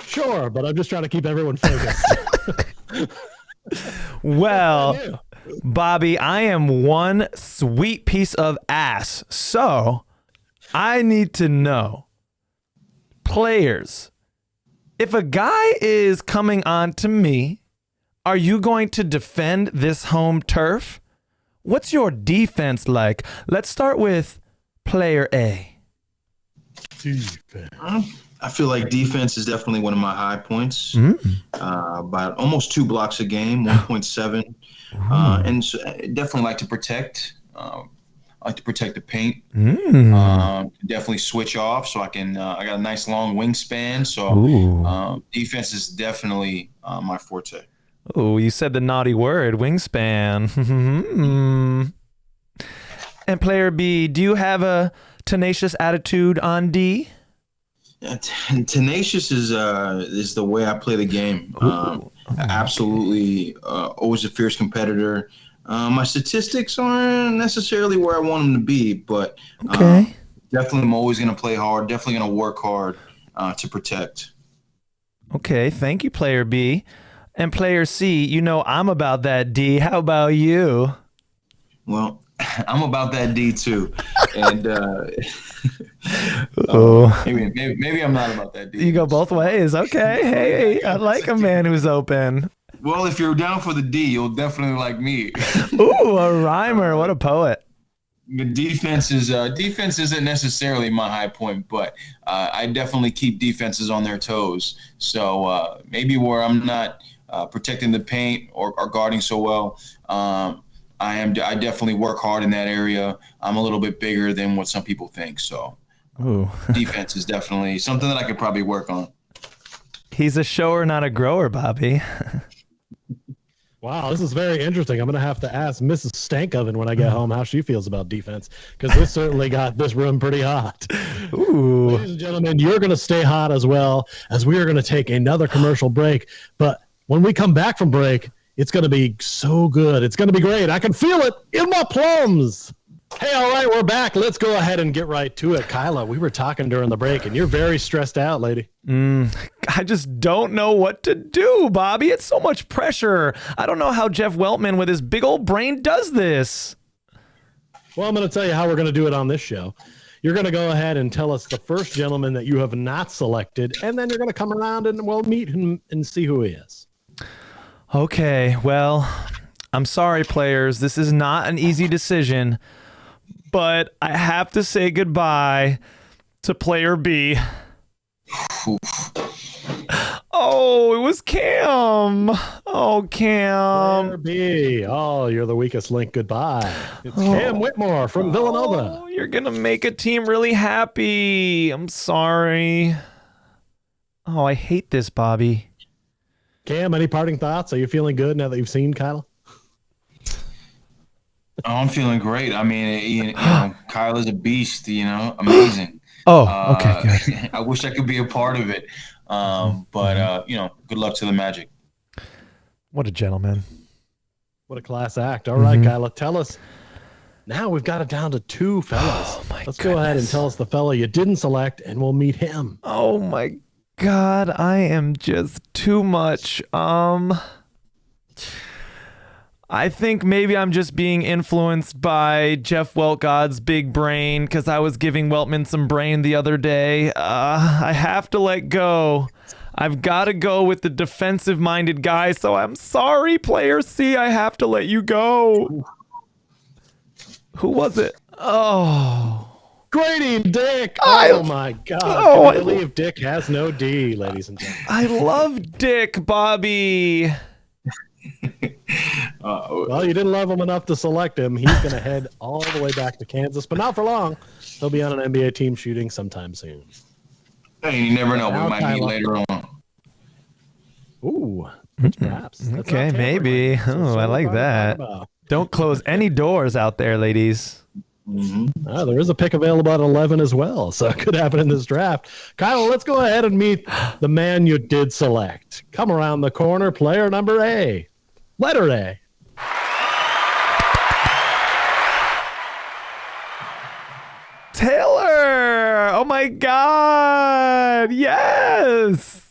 Sure, but I'm just trying to keep everyone focused. Well, Bobby, I am one sweet piece of ass. So I need to know, players, if a guy is coming on to me, are you going to defend this home turf? What's your defense like? Let's start with player A. I feel like defense is definitely one of my high points. About almost 2 blocks a game, 1.7. And so I definitely like to protect. I like to protect the paint. Definitely switch off so I can. I got a nice long wingspan, so defense is definitely my forte. Oh, you said the naughty word, wingspan. And player B, do you have a tenacious attitude on D? Tenacious is the way I play the game. Absolutely, always a fierce competitor. My statistics aren't necessarily where I want them to be, but definitely I'm always going to play hard. Definitely going to work hard to protect. Okay, thank you, player B. And player C, you know I'm about that D. How about you? Well, I'm about that D too, and maybe I'm not about that D. You go both ways. Okay, hey, I like a man who's open. Well, if you're down for the D, you'll definitely like me. Ooh, a rhymer! What a poet. The defense isn't necessarily my high point, but I definitely keep defenses on their toes. So maybe where I'm not protecting the paint or guarding so well. I definitely work hard in that area. I'm a little bit bigger than what some people think. So defense is definitely something that I could probably work on. He's a shower, not a grower, Bobby. Wow, this is very interesting. I'm going to have to ask Mrs. Stankoven when I get home how she feels about defense, because this certainly got this room pretty hot. Ooh. Ladies and gentlemen, you're going to stay hot as well, as we are going to take another commercial break. But when we come back from break, it's going to be so good. It's going to be great. I can feel it in my plums. Hey, all right, we're back. Let's go ahead and get right to it. Kyla, we were talking during the break, and you're very stressed out, lady. I just don't know what to do, Bobby. It's so much pressure. I don't know how Jeff Weltman with his big old brain does this. Well, I'm going to tell you how we're going to do it on this show. You're going to go ahead and tell us the first gentleman that you have not selected, and then you're going to come around and we'll meet him and see who he is. Okay, well, I'm sorry, players. This is not an easy decision, but I have to say goodbye to player B. Oh, it was Cam. Oh, Cam. Player B. Oh, you're the weakest link. Goodbye. It's Cam Whitmore from Villanova. Oh, you're going to make a team really happy. I'm sorry. Oh, I hate this, Bobby. Cam, any parting thoughts? Are you feeling good now that you've seen Kyla? Oh, I'm feeling great. I mean, you know, Kyla's a beast, amazing. Oh, okay, good. I wish I could be a part of it. But good luck to the Magic. What a gentleman. What a class act. All right, Kyla, tell us. Now we've got it down to 2 fellas. Let's go ahead and tell us the fella you didn't select, and we'll meet him. Oh, my God. I am just too much. I think maybe I'm just being influenced by Jeff Weltgod's big brain because I was giving Weltman some brain the other day. I have to let go. I've got to go with the defensive-minded guy, so I'm sorry, player C. I have to let you go. Who was it? Oh. Grading Dick. Oh my God. Can you believe Dick has no D, ladies and gentlemen? I love Dick, Bobby. Well, you didn't love him enough to select him. He's going to head all the way back to Kansas, but not for long. He'll be on an NBA team shooting sometime soon. Hey, you never know. We might meet later on. Ooh, perhaps. Okay, maybe. Oh, I like that. Don't close any doors out there, ladies. Mm-hmm. There is a pick available at 11 as well, so it could happen in this draft. Kyla, let's go ahead and meet the man you did select. Come around the corner, player number A. Letter A. Taylor! Oh my God! Yes!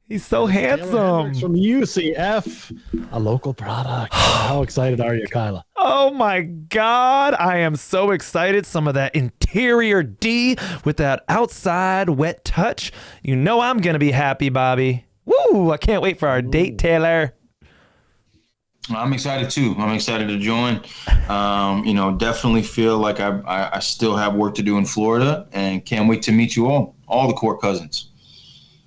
He's so handsome. From UCF, a local product. How excited are you, Kyla? Oh my God, I am so excited. Some of that interior D with that outside wet touch. You know I'm going to be happy, Bobby. Woo, I can't wait for our date, Taylor. I'm excited too. I'm excited to join. Definitely feel like I still have work to do in Florida and can't wait to meet you all the court cousins.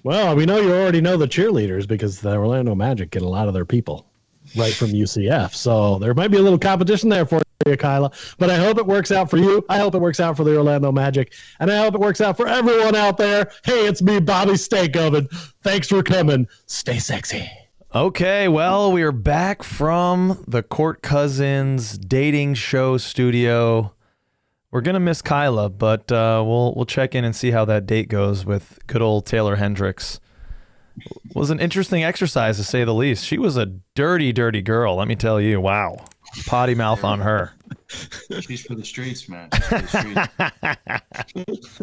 Well, we know you already know the cheerleaders because the Orlando Magic get a lot of their people right from UCF. So there might be a little competition there for you, Kyla. But I hope it works out for you. I hope it works out for the Orlando Magic. And I hope it works out for everyone out there. Hey, it's me, Bobby Steak Oven. Thanks for coming. Stay sexy. Okay, well, we are back from the Court Cousins dating show studio. We're going to miss Kyla, but we'll check in and see how that date goes with good old Taylor Hendricks. It was an interesting exercise, to say the least. She was a dirty, dirty girl, let me tell you. Wow. Potty mouth on her. She's for the streets, man. She's for the streets.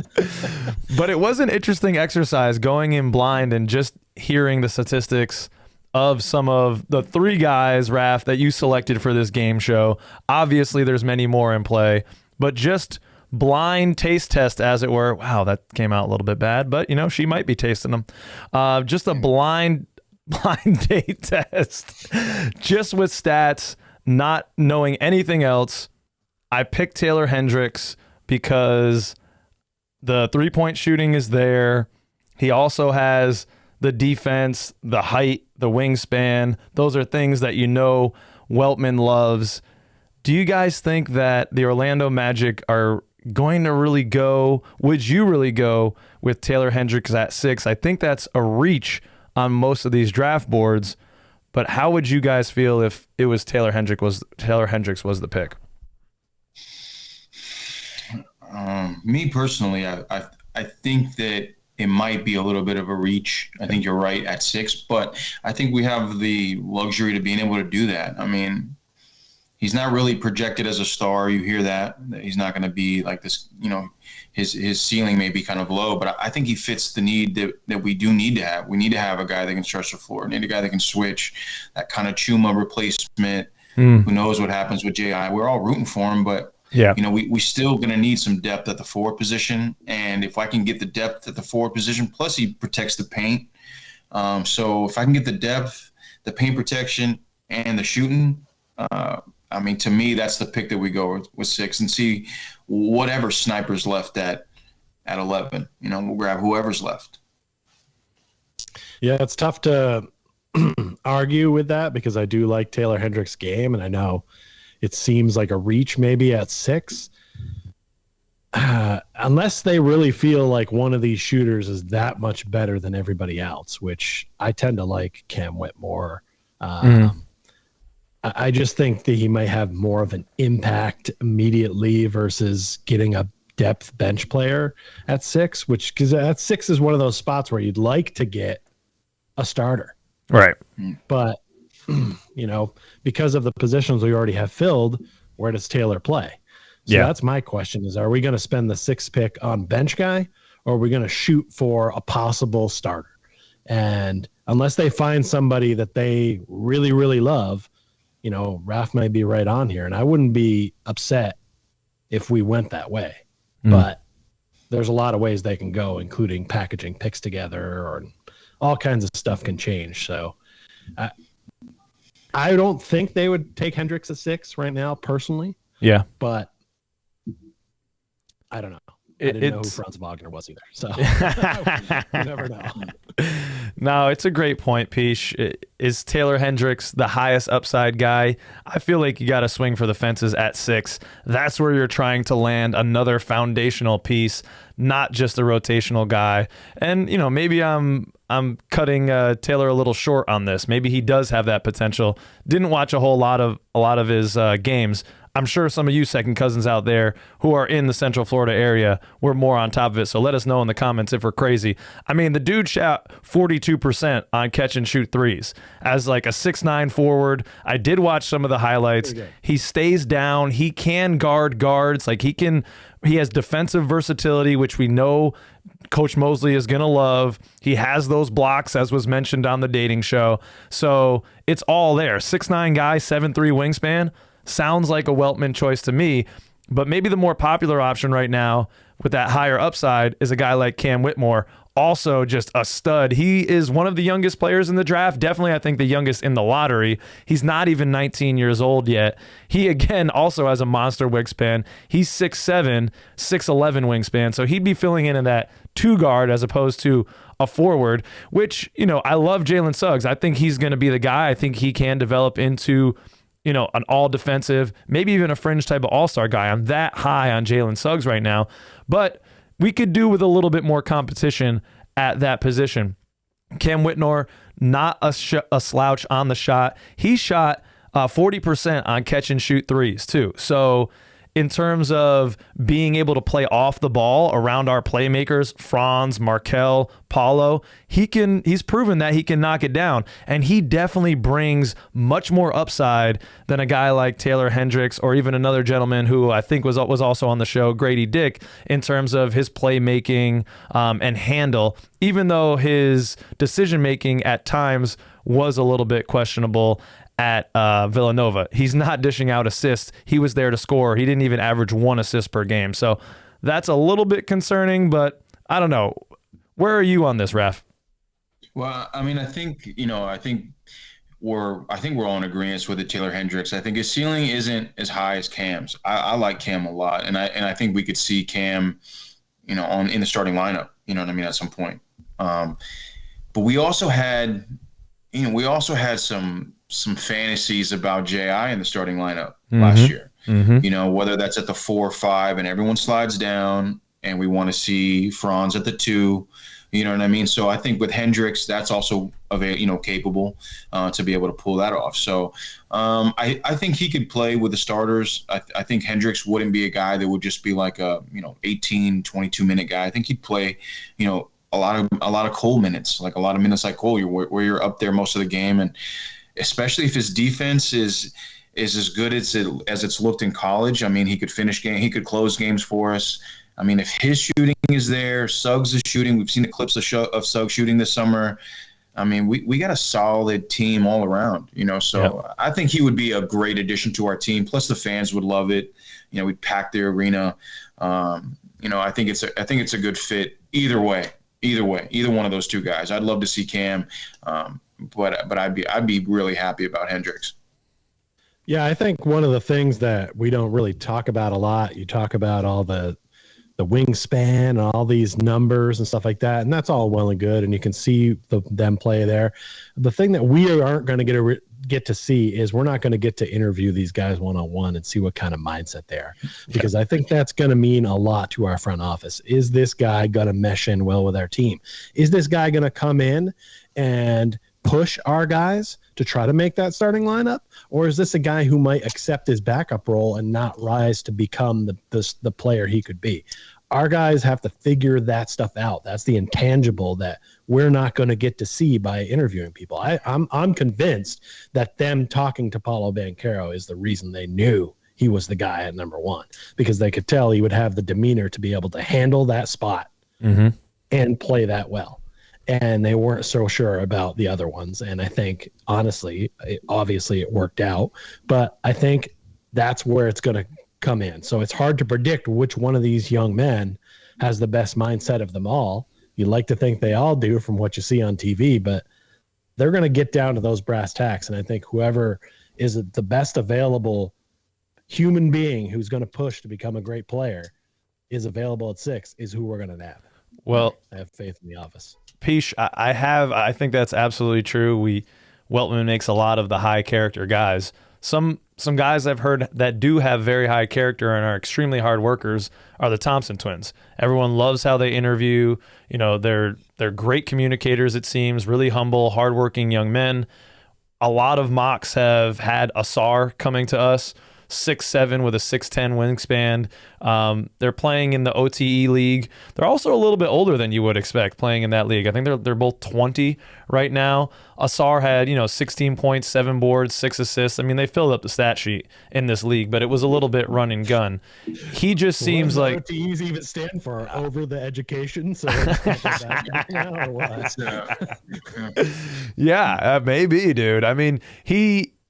But it was an interesting exercise going in blind and just hearing the statistics of some of the three guys, Raph, that you selected for this game show. Obviously, there's many more in play. But just blind taste test, as it were. Wow, that came out a little bit bad, but she might be tasting them. Just a blind date test, just with stats, not knowing anything else. I picked Taylor Hendricks because the 3-point shooting is there. He also has the defense, the height, the wingspan. Those are things that Weltman loves. Do you guys think that the Orlando Magic are going to really go? Would you really go with Taylor Hendricks at 6? I think that's a reach on most of these draft boards. But how would you guys feel if it was Taylor Hendricks was the pick? Me personally, I think that it might be a little bit of a reach. I think you're right at 6, but I think we have the luxury to being able to do that. I mean, he's not really projected as a star. You hear that he's not going to be like this. His ceiling may be kind of low, but I think he fits the need that we do need to have. We need to have a guy that can stretch the floor. We need a guy that can switch, that kind of Chuma replacement. Who knows what happens with J.I. We're all rooting for him, but we still going to need some depth at the forward position. And if I can get the depth at the forward position, plus he protects the paint. So if I can get the depth, the paint protection, and the shooting, to me, that's the pick that we go with 6 and see whatever sniper's left at 11. We'll grab whoever's left. Yeah, it's tough to argue with that because I do like Taylor Hendricks' game, and I know it seems like a reach maybe at 6. Unless they really feel like one of these shooters is that much better than everybody else, which I tend to like Cam Whitmore. I just think that he might have more of an impact immediately versus getting a depth bench player at 6, because at 6 is one of those spots where you'd like to get a starter. Right. But, because of the positions we already have filled, where does Taylor play? So that's my question is, are we going to spend the 6th pick on bench guy, or are we going to shoot for a possible starter? And unless they find somebody that they really, really love, Raph may be right on here, and I wouldn't be upset if we went that way. But there's a lot of ways they can go, including packaging picks together, or all kinds of stuff can change. So I don't think they would take Hendricks at 6 right now, personally. Yeah. But I don't know. I didn't know who Franz Wagner was either. So you never know. No, it's a great point, Peach. Is Taylor Hendricks the highest upside guy? I feel like you got to swing for the fences at 6. That's where you're trying to land another foundational piece, not just a rotational guy. And, maybe I'm cutting Taylor a little short on this. Maybe he does have that potential. Didn't watch a lot of his games. I'm sure some of you second cousins out there who are in the Central Florida area were more on top of it. So let us know in the comments if we're crazy. I mean, the dude shot 42% on catch and shoot threes as like a 6'9" forward. I did watch some of the highlights. He stays down. He can guard guards. Like he has defensive versatility, which we know Coach Mosley is going to love. He has those blocks, as was mentioned on the dating show. So it's all there. 6'9" guy, 7'3" wingspan. Sounds like a Weltman choice to me, but maybe the more popular option right now with that higher upside is a guy like Cam Whitmore, also just a stud. He is one of the youngest players in the draft, definitely I think the youngest in the lottery. He's not even 19 years old yet. He, again, also has a monster wingspan. He's 6'7", 6'11" wingspan, so he'd be filling in that 2 guard as opposed to a forward, which, I love Jalen Suggs. I think he's going to be the guy. I think he can develop into an all defensive, maybe even a fringe type of all-star guy. I'm that high on Jalen Suggs right now, but we could do with a little bit more competition at that position. Cam Whitmore, not a slouch on the shot. He shot 40% on catch and shoot threes too. So in terms of being able to play off the ball around our playmakers, Franz, Markel, Paolo, he's proven that he can knock it down, and he definitely brings much more upside than a guy like Taylor Hendricks or even another gentleman who I think was also on the show, Grady Dick, in terms of his playmaking and handle, even though his decision-making at times was a little bit questionable at Villanova. He's not dishing out assists. He was there to score. He didn't even average 1 assist per game. So that's a little bit concerning, but I don't know. Where are you on this, Raf? Well, I mean, I think we're all in agreement with it. Taylor Hendricks. I think his ceiling isn't as high as Cam's. I like Cam a lot, and I think we could see Cam, in the starting lineup. You know what I mean, at some point. But we also had some fantasies about J.I. in the starting lineup last year. Mm-hmm. Whether that's at the 4 or 5 and everyone slides down and we want to see Franz at the 2, you know what I mean? So I think with Hendricks, that's also capable to be able to pull that off. So I think he could play with the starters. I think Hendricks wouldn't be a guy that would just be like a 18, 22-minute guy. I think he'd play, a lot of Cole minutes, like a lot of minutes like Cole, where you're up there most of the game, and especially if his defense is as good as it's looked in college. I mean, he could close games for us. I mean, if his shooting is there, Suggs is shooting. We've seen the clips of Suggs shooting this summer. I mean, we got a solid team all around, So yep. I think he would be a great addition to our team. Plus, the fans would love it. We'd pack the arena. I think it's a good fit either way. Either one of those 2 guys. I'd love to see Cam, but I'd be really happy about Hendricks. Yeah, I think one of the things that we don't really talk about a lot, you talk about all the wingspan and all these numbers and stuff like that, and that's all well and good, and you can see them play there. The thing that we aren't going to get to see is we're not going to get to interview these guys one-on-one and see what kind of mindset they are, because I think that's going to mean a lot to our front office. Is this guy going to mesh in well with our team? Is this guy going to come in and push our guys to try to make that starting lineup, or is this a guy who might accept his backup role and not rise to become the player he could be? Our guys have to figure that stuff out. That's the intangible that we're not going to get to see by interviewing people. I'm convinced that them talking to Paolo Banchero is the reason they knew he was the guy at number 1, because they could tell he would have the demeanor to be able to handle that spot and play that well. And they weren't so sure about the other ones. And I think, honestly, obviously it worked out, but I think that's where it's going to come in. So it's hard to predict which one of these young men has the best mindset of them all. You like to think they all do from what you see on TV, but they're going to get down to those brass tacks. And I think whoever is the best available human being who's going to push to become a great player is available at 6 is who we're going to nab. Well, I have faith in the office. Peach, I think that's absolutely true. Weltman makes a lot of the high character guys. Some guys I've heard that do have very high character and are extremely hard workers are the Thompson twins. Everyone loves how they interview. You know, they're great communicators, it seems, really humble, hardworking young men. A lot of mocks have had Asar coming to us, 6'7" with a 6'10" wingspan. They're playing in the OTE league. They're also a little bit older than you would expect playing in that league. I think they're both 20 right now. Asar had 16 points, 7 boards, 6 assists. I mean, they filled up the stat sheet in this league, but it was a little bit run and gun. He just seems like OTEs even stand for over the education. So now or what? Yeah, maybe, dude. I mean,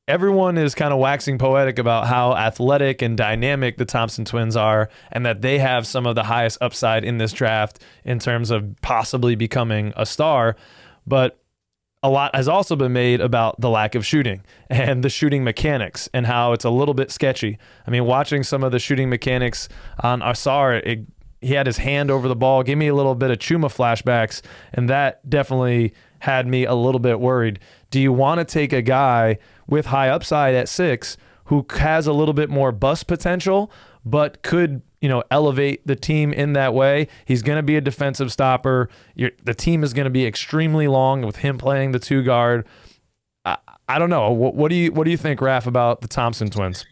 everyone is kind of waxing poetic about how athletic and dynamic the Thompson twins are and that they have some of the highest upside in this draft in terms of possibly becoming a star. But a lot has also been made about the lack of shooting and the shooting mechanics and how it's a little bit sketchy. I mean, watching some of the shooting mechanics on Asar, he had his hand over the ball, gave me a little bit of Chuma flashbacks, and that definitely had me a little bit worried. Do you want to take a guy with high upside at 6 who has a little bit more bust potential but could elevate the team in that way? He's going to be a defensive stopper. The team is going to be extremely long with him playing the 2 guard. I don't know. What do you think, Raph, about the Thompson twins?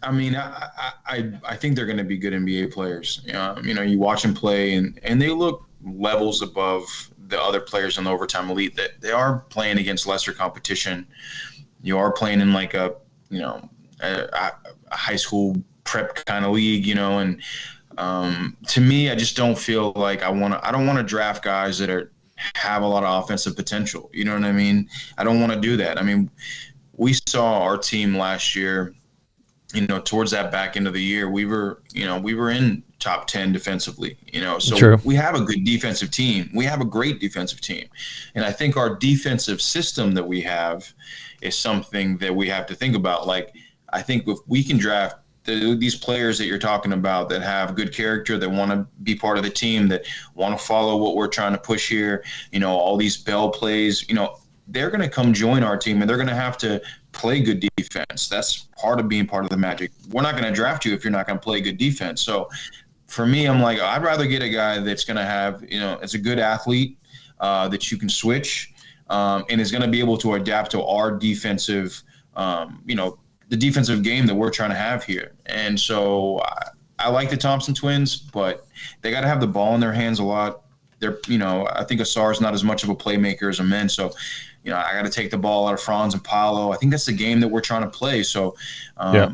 I mean, I think they're going to be good NBA players. You watch them play and they look levels above the other players in the overtime elite. That they are playing against lesser competition. You are playing in like a high school prep kind of league, and to me, I just don't feel like I don't want to draft guys that have a lot of offensive potential. You know what I mean? I don't want to do that. I mean, we saw our team last year, towards that back end of the year, we were in top 10 defensively, so True. We have a good defensive team. We have a great defensive team. And I think our defensive system that we have is something that we have to think about. Like, I think if we can draft these players that you're talking about that have good character, that want to be part of the team, that want to follow what we're trying to push here, all these bell plays, they're going to come join our team and they're going to have to play good defense. That's part of being part of the Magic. We're not going to draft you if you're not going to play good defense. So for me, I'm like, I'd rather get a guy that's going to have, it's a good athlete that you can switch and is going to be able to adapt to our defensive, the defensive game that we're trying to have here. And so I like the Thompson twins, but they got to have the ball in their hands a lot. They're, I think Asar is not as much of a playmaker as a man. So, I got to take the ball out of Franz and Paolo. I think that's the game that we're trying to play. So,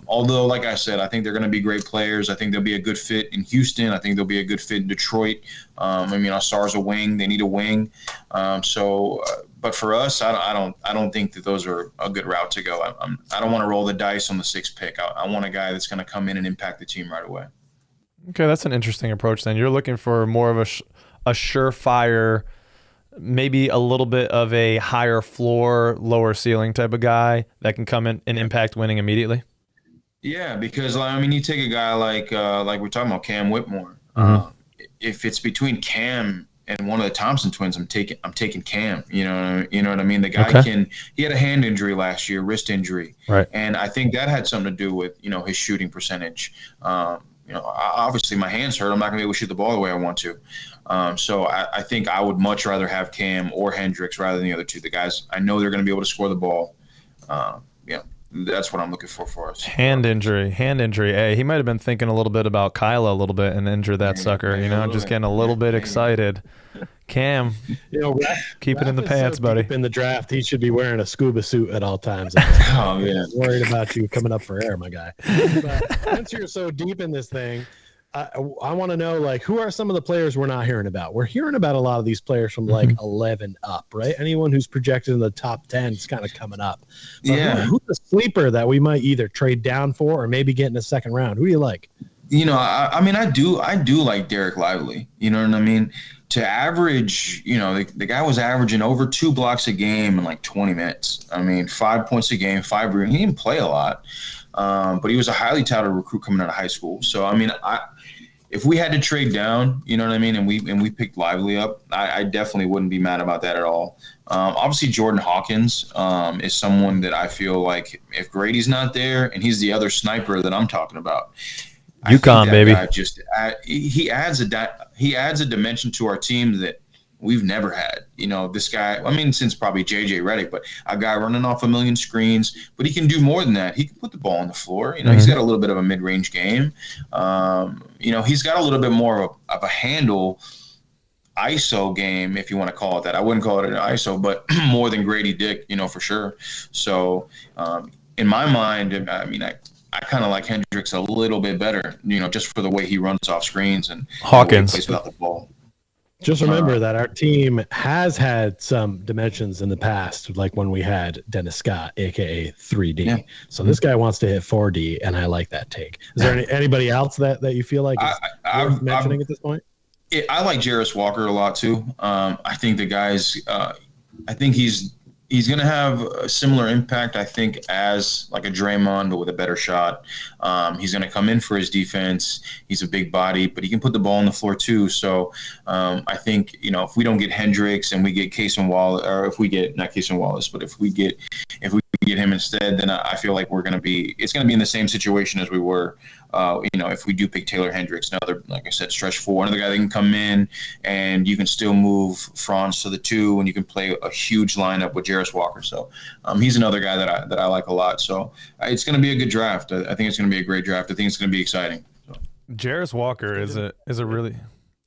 although, like I said, I think they're going to be great players. I think they'll be a good fit in Houston. I think they'll be a good fit in Detroit. Asar's a wing. They need a wing. But for us, I don't think that those are a good route to go. I don't want to roll the dice on the 6th pick. I want a guy that's going to come in and impact the team right away. Okay, that's an interesting approach then. You're looking for more of a surefire, maybe a little bit of a higher floor, lower ceiling type of guy that can come in and impact winning immediately. Yeah, because you take a guy like we're talking about Cam Whitmore. If it's between Cam and one of the Thompson twins, I'm taking Cam. You know what I mean? The guy he had a hand injury last year, wrist injury, right? And I think that had something to do with his shooting percentage. Obviously my hands hurt. I'm not gonna be able to shoot the ball the way I want to. So I think I would much rather have Cam or Hendricks rather than the other two. The guys, I know they're going to be able to score the ball. That's what I'm looking for us. Hand injury. Hey, he might have been thinking a little bit about Kyla a little bit and injure that sucker. Just getting a little bit excited. Cam, keep it in the pants, buddy. Deep in the draft, he should be wearing a scuba suit at all times. Oh yeah, worried about you coming up for air, my guy. But once you're so deep in this thing, I want to know, who are some of the players we're not hearing about? We're hearing about a lot of these players from 11 up, right? Anyone who's projected in the top 10 is kind of coming up. But who's a sleeper that we might either trade down for or maybe get in the second round? Who do you like? I do like Derek Lively. You know what I mean? To average, the guy was averaging over 2 blocks a game in 20 minutes. 5 points a game, 5 rebounds. He didn't play a lot. but he was a highly touted recruit coming out of high school. So, I mean, if we had to trade down, you know what I mean, and we picked Lively up, I definitely wouldn't be mad about that at all. Obviously, Jordan Hawkins is someone that I feel like if Grady's not there and he's the other sniper that I'm talking about, UConn, baby. He adds a dimension to our team that we've never had. You know, this guy, I mean, since probably JJ Redick, but a guy running off a million screens, but he can do more than that. He can put the ball on the floor. You know, he's got a little bit of a mid-range game. You know, he's got a little bit more of a handle ISO game, if you want to call it that. I wouldn't call it an ISO, but more than Grady Dick, you know, for sure. So in my mind, I mean, I kind of like Hendricks a little bit better, you know, just for the way he runs off screens and Hawkins plays without the ball. Just remember that our team has had some dimensions in the past, like when we had Dennis Scott, aka 3D. Yeah. So this guy wants to hit 4D, and I like that take. Is there anybody else that you feel like is worth mentioning at this point? I like Jarris Walker a lot too. I think the guy's. I think he's going to have a similar impact, I think, as like a Draymond, but with a better shot. He's going to come in for his defense. He's a big body, but he can put the ball on the floor too. So I think, you know, if we don't get Hendricks and we get Cason Wallace, or if we get not Cason Wallace, but if we get him instead, then I feel like it's going to be in the same situation as we were. You know, if we do pick Taylor Hendricks, another, like I said, stretch four, another guy that can come in and you can still move Franz to the 2 and you can play a huge lineup with Jarris Walker. So he's another guy that I like a lot. So it's going to be a good draft. I think it's going to be a great draft. I think it's going to be exciting. So. Jarris Walker is a really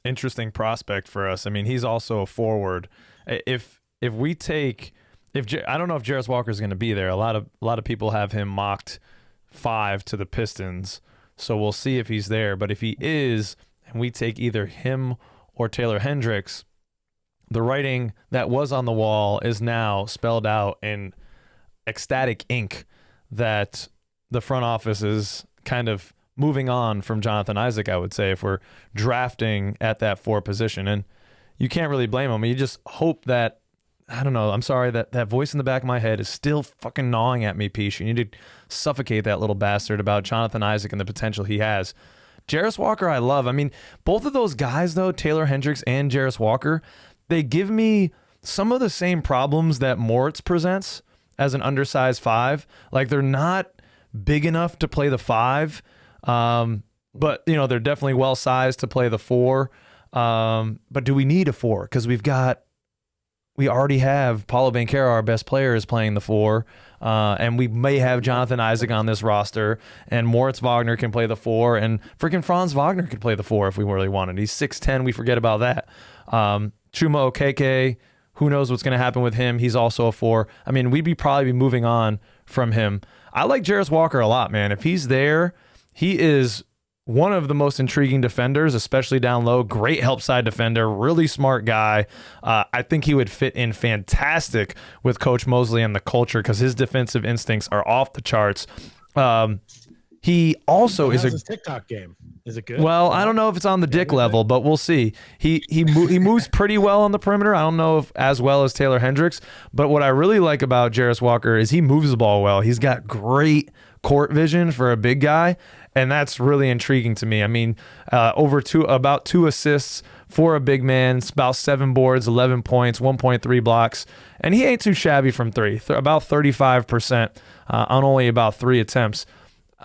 interesting prospect for us. I mean, he's also a forward. If we take I don't know if Jarris Walker is going to be there. A lot of people have him mocked 5 to the Pistons. So we'll see if he's there. But if he is, and we take either him or Taylor Hendricks, the writing that was on the wall is now spelled out in ecstatic ink that the front office is kind of moving on from Jonathan Isaac, I would say, if we're drafting at that 4 position. And you can't really blame him. You just hope that, I don't know, I'm sorry, that voice in the back of my head is still fucking gnawing at me, Peach. You need to suffocate that little bastard about Jonathan Isaac and the potential he has. Jarris Walker, I love. I mean, both of those guys, though, Taylor Hendricks and Jarris Walker, they give me some of the same problems that Moritz presents as an undersized 5. Like, they're not big enough to play the 5, but, you know, they're definitely well-sized to play the 4. But do we need a 4? Because we already have Paolo Banchero, our best player, is playing the 4, and we may have Jonathan Isaac on this roster, and Moritz Wagner can play the 4, and freaking Franz Wagner can play the 4 if we really wanted. He's 6'10", we forget about that. Chuma Okeke, who knows what's going to happen with him? He's also a 4. I mean, we'd probably be moving on from him. I like Jarris Walker a lot, man. If he's there, he is one of the most intriguing defenders, especially down low. Great help side defender, really smart guy. I think he would fit in fantastic with Coach Mosley and the culture because his defensive instincts are off the charts. He also is his TikTok game. Is it good? Well, I don't know if it's on the dick level, but we'll see. He moves pretty well on the perimeter. I don't know if as well as Taylor Hendricks, but what I really like about Jarris Walker is he moves the ball well. He's got great court vision for a big guy, and that's really intriguing to me. I mean, about 2 assists for a big man. It's about 7 boards, 11 points, 1.3 blocks, and he ain't too shabby from 3. About 35% on only about 3 attempts.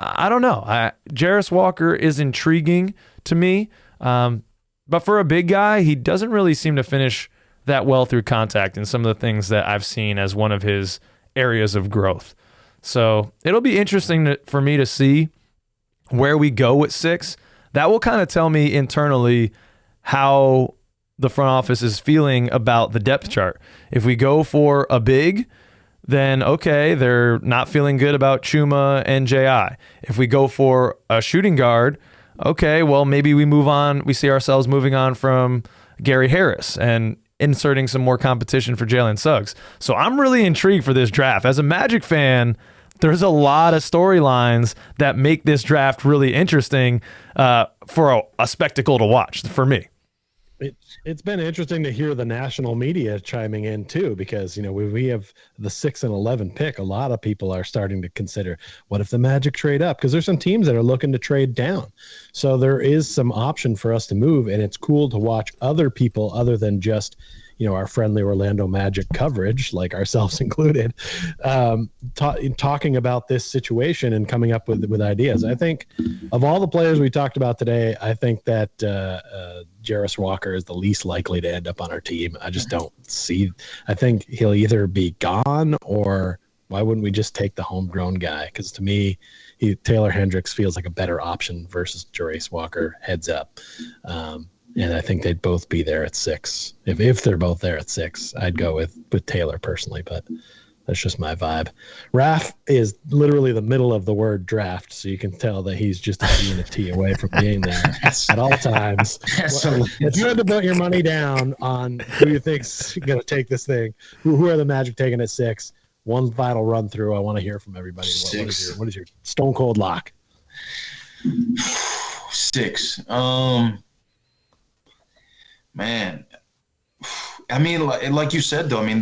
I don't know. Jarris Walker is intriguing to me, but for a big guy, he doesn't really seem to finish that well through contact in some of the things that I've seen as one of his areas of growth. So it'll be interesting for me to see where we go with 6. That will kind of tell me internally how the front office is feeling about the depth chart. If we go for a big, then okay, they're not feeling good about Chuma and J.I. If we go for a shooting guard, okay, well, maybe we move on. We see ourselves moving on from Gary Harris and inserting some more competition for Jalen Suggs. So I'm really intrigued for this draft. As a Magic fan, there's a lot of storylines that make this draft really interesting for a spectacle to watch for me. It's been interesting to hear the national media chiming in too, because we have the 6 and 11 pick. A lot of people are starting to consider, what if the Magic trade up? Because there's some teams that are looking to trade down. So there is some option for us to move, and it's cool to watch other people other than just our friendly Orlando Magic coverage, like ourselves included, talking about this situation and coming up with ideas. I think of all the players we talked about today, I think that Jarris Walker is the least likely to end up on our team. I just don't see. I think he'll either be gone, or why wouldn't we just take the homegrown guy? Because to me, Taylor Hendricks feels like a better option versus Jarris Walker heads up. And I think they'd both be there at 6. If they're both there at 6, I'd go with Taylor personally, but that's just my vibe. Raph is literally the middle of the word draft, so you can tell that he's just a T and a T away from being there at all times. If you had to put your money down on who you think's going to take this thing, who are the Magic taking at 6? One final run through. I want to hear from everybody. What is your stone cold lock? 6. Man, I mean, like you said, though, I mean,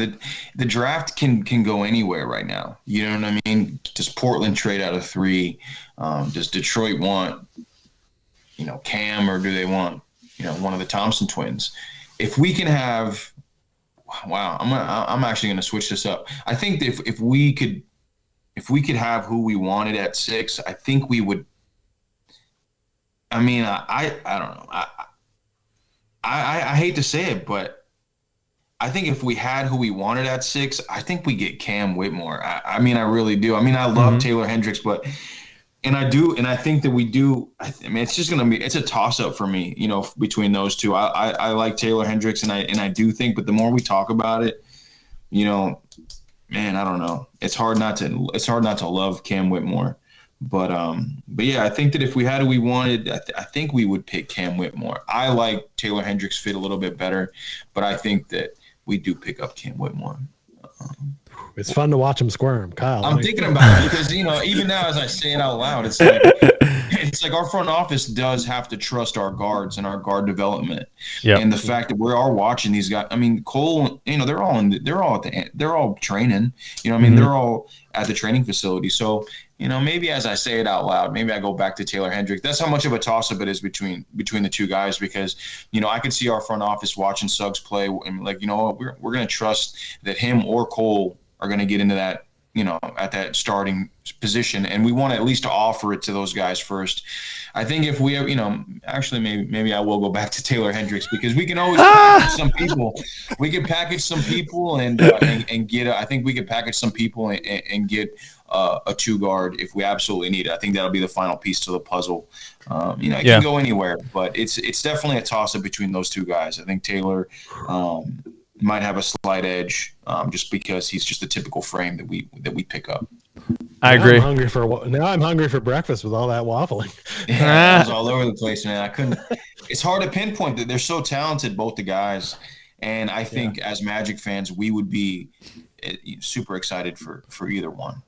the draft can go anywhere right now. You know what I mean? Does Portland trade out of 3? Does Detroit want, Cam, or do they want, one of the Thompson twins? If we can have, wow, I'm actually going to switch this up. I think that if we could have who we wanted at 6, I think we would. I mean, I don't know. I hate to say it, but I think if we had who we wanted at 6, I think we get Cam Whitmore. I mean, I really do. I mean, I love Taylor Hendricks, and I think that we do. I mean, it's just it's a toss up for me, between those two. I like Taylor Hendricks, and I do think, but the more we talk about it, man, I don't know. It's hard not to love Cam Whitmore. But yeah, I think that if we had who we wanted, I think we would pick Cam Whitmore. I like Taylor Hendricks' fit a little bit better, but I think that we do pick up Cam Whitmore. It's fun to watch him squirm, Kyle. I'm thinking about it because even now as I say it out loud, it's like our front office does have to trust our guards and our guard development. Yep. And the fact that we are watching these guys. I mean, Cole, they're all training. They're all at the training facility. So maybe as I say it out loud, maybe I go back to Taylor Hendricks. That's how much of a toss-up it is between the two guys, because I could see our front office watching Suggs play and we're going to trust that him or Cole are going to get into that, at that starting position, and we want to at least offer it to those guys first. I think if we have, actually maybe I will go back to Taylor Hendricks, because we can always package some people. We can package some people and get. I think we can package some people and get a 2 guard if we absolutely need it. I think that'll be the final piece to the puzzle. It can go anywhere, but it's definitely a toss up between those 2 guys. I think Taylor might have a slight edge, just because he's just a typical frame that we pick up. I agree. I'm hungry for breakfast with all that waffling. Yeah, I was all over the place, man. I couldn't. It's hard to pinpoint that they're so talented, both the guys, and I think as Magic fans, we would be super excited for either one.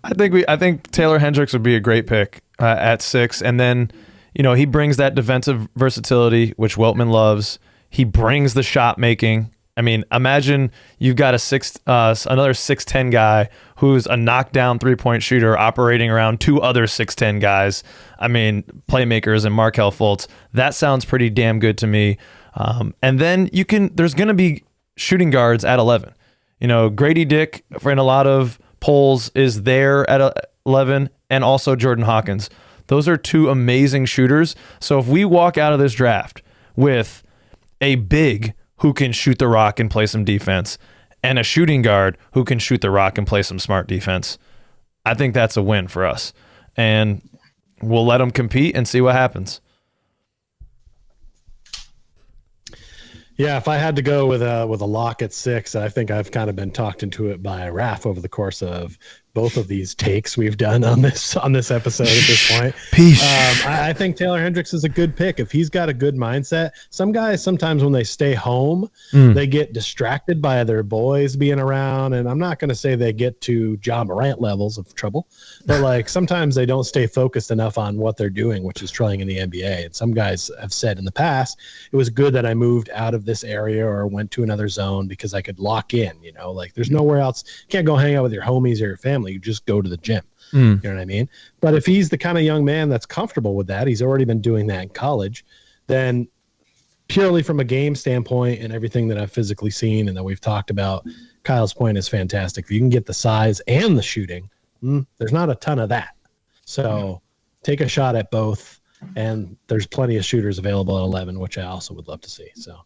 I think Taylor Hendricks would be a great pick at 6, and then he brings that defensive versatility, which Weltman loves. He brings the shot making. I mean, imagine you've got another 6'10" guy who's a knockdown 3-point shooter operating around 2 other 6'10" guys. I mean, playmakers and Markelle Fultz. That sounds pretty damn good to me. And then there's going to be shooting guards at 11. Grady Dick, in a lot of polls, is there at 11, and also Jordan Hawkins. Those are 2 amazing shooters. So if we walk out of this draft with a big who can shoot the rock and play some defense, and a shooting guard who can shoot the rock and play some smart defense, I think that's a win for us. And we'll let them compete and see what happens. Yeah, if I had to go with a lock at 6, I think I've kind of been talked into it by Raph over the course of both of these takes we've done on this episode at this point. I think Taylor Hendricks is a good pick if he's got a good mindset. Some guys sometimes when they stay home, they get distracted by their boys being around, and I'm not going to say they get to Ja Morant levels of trouble, but like sometimes they don't stay focused enough on what they're doing, which is trying in the NBA. And some guys have said in the past, it was good that I moved out of this area or went to another zone because I could lock in. Like there's nowhere else. You can't go hang out with your homies or your family. You just go to the gym. You know what I mean? But if he's the kind of young man that's comfortable with that, he's already been doing that in college, then purely from a game standpoint and everything that I've physically seen and that we've talked about, Kyle's point is fantastic. If you can get the size and the shooting, there's not a ton of that. So take a shot at both. And there's plenty of shooters available at 11, which I also would love to see. So.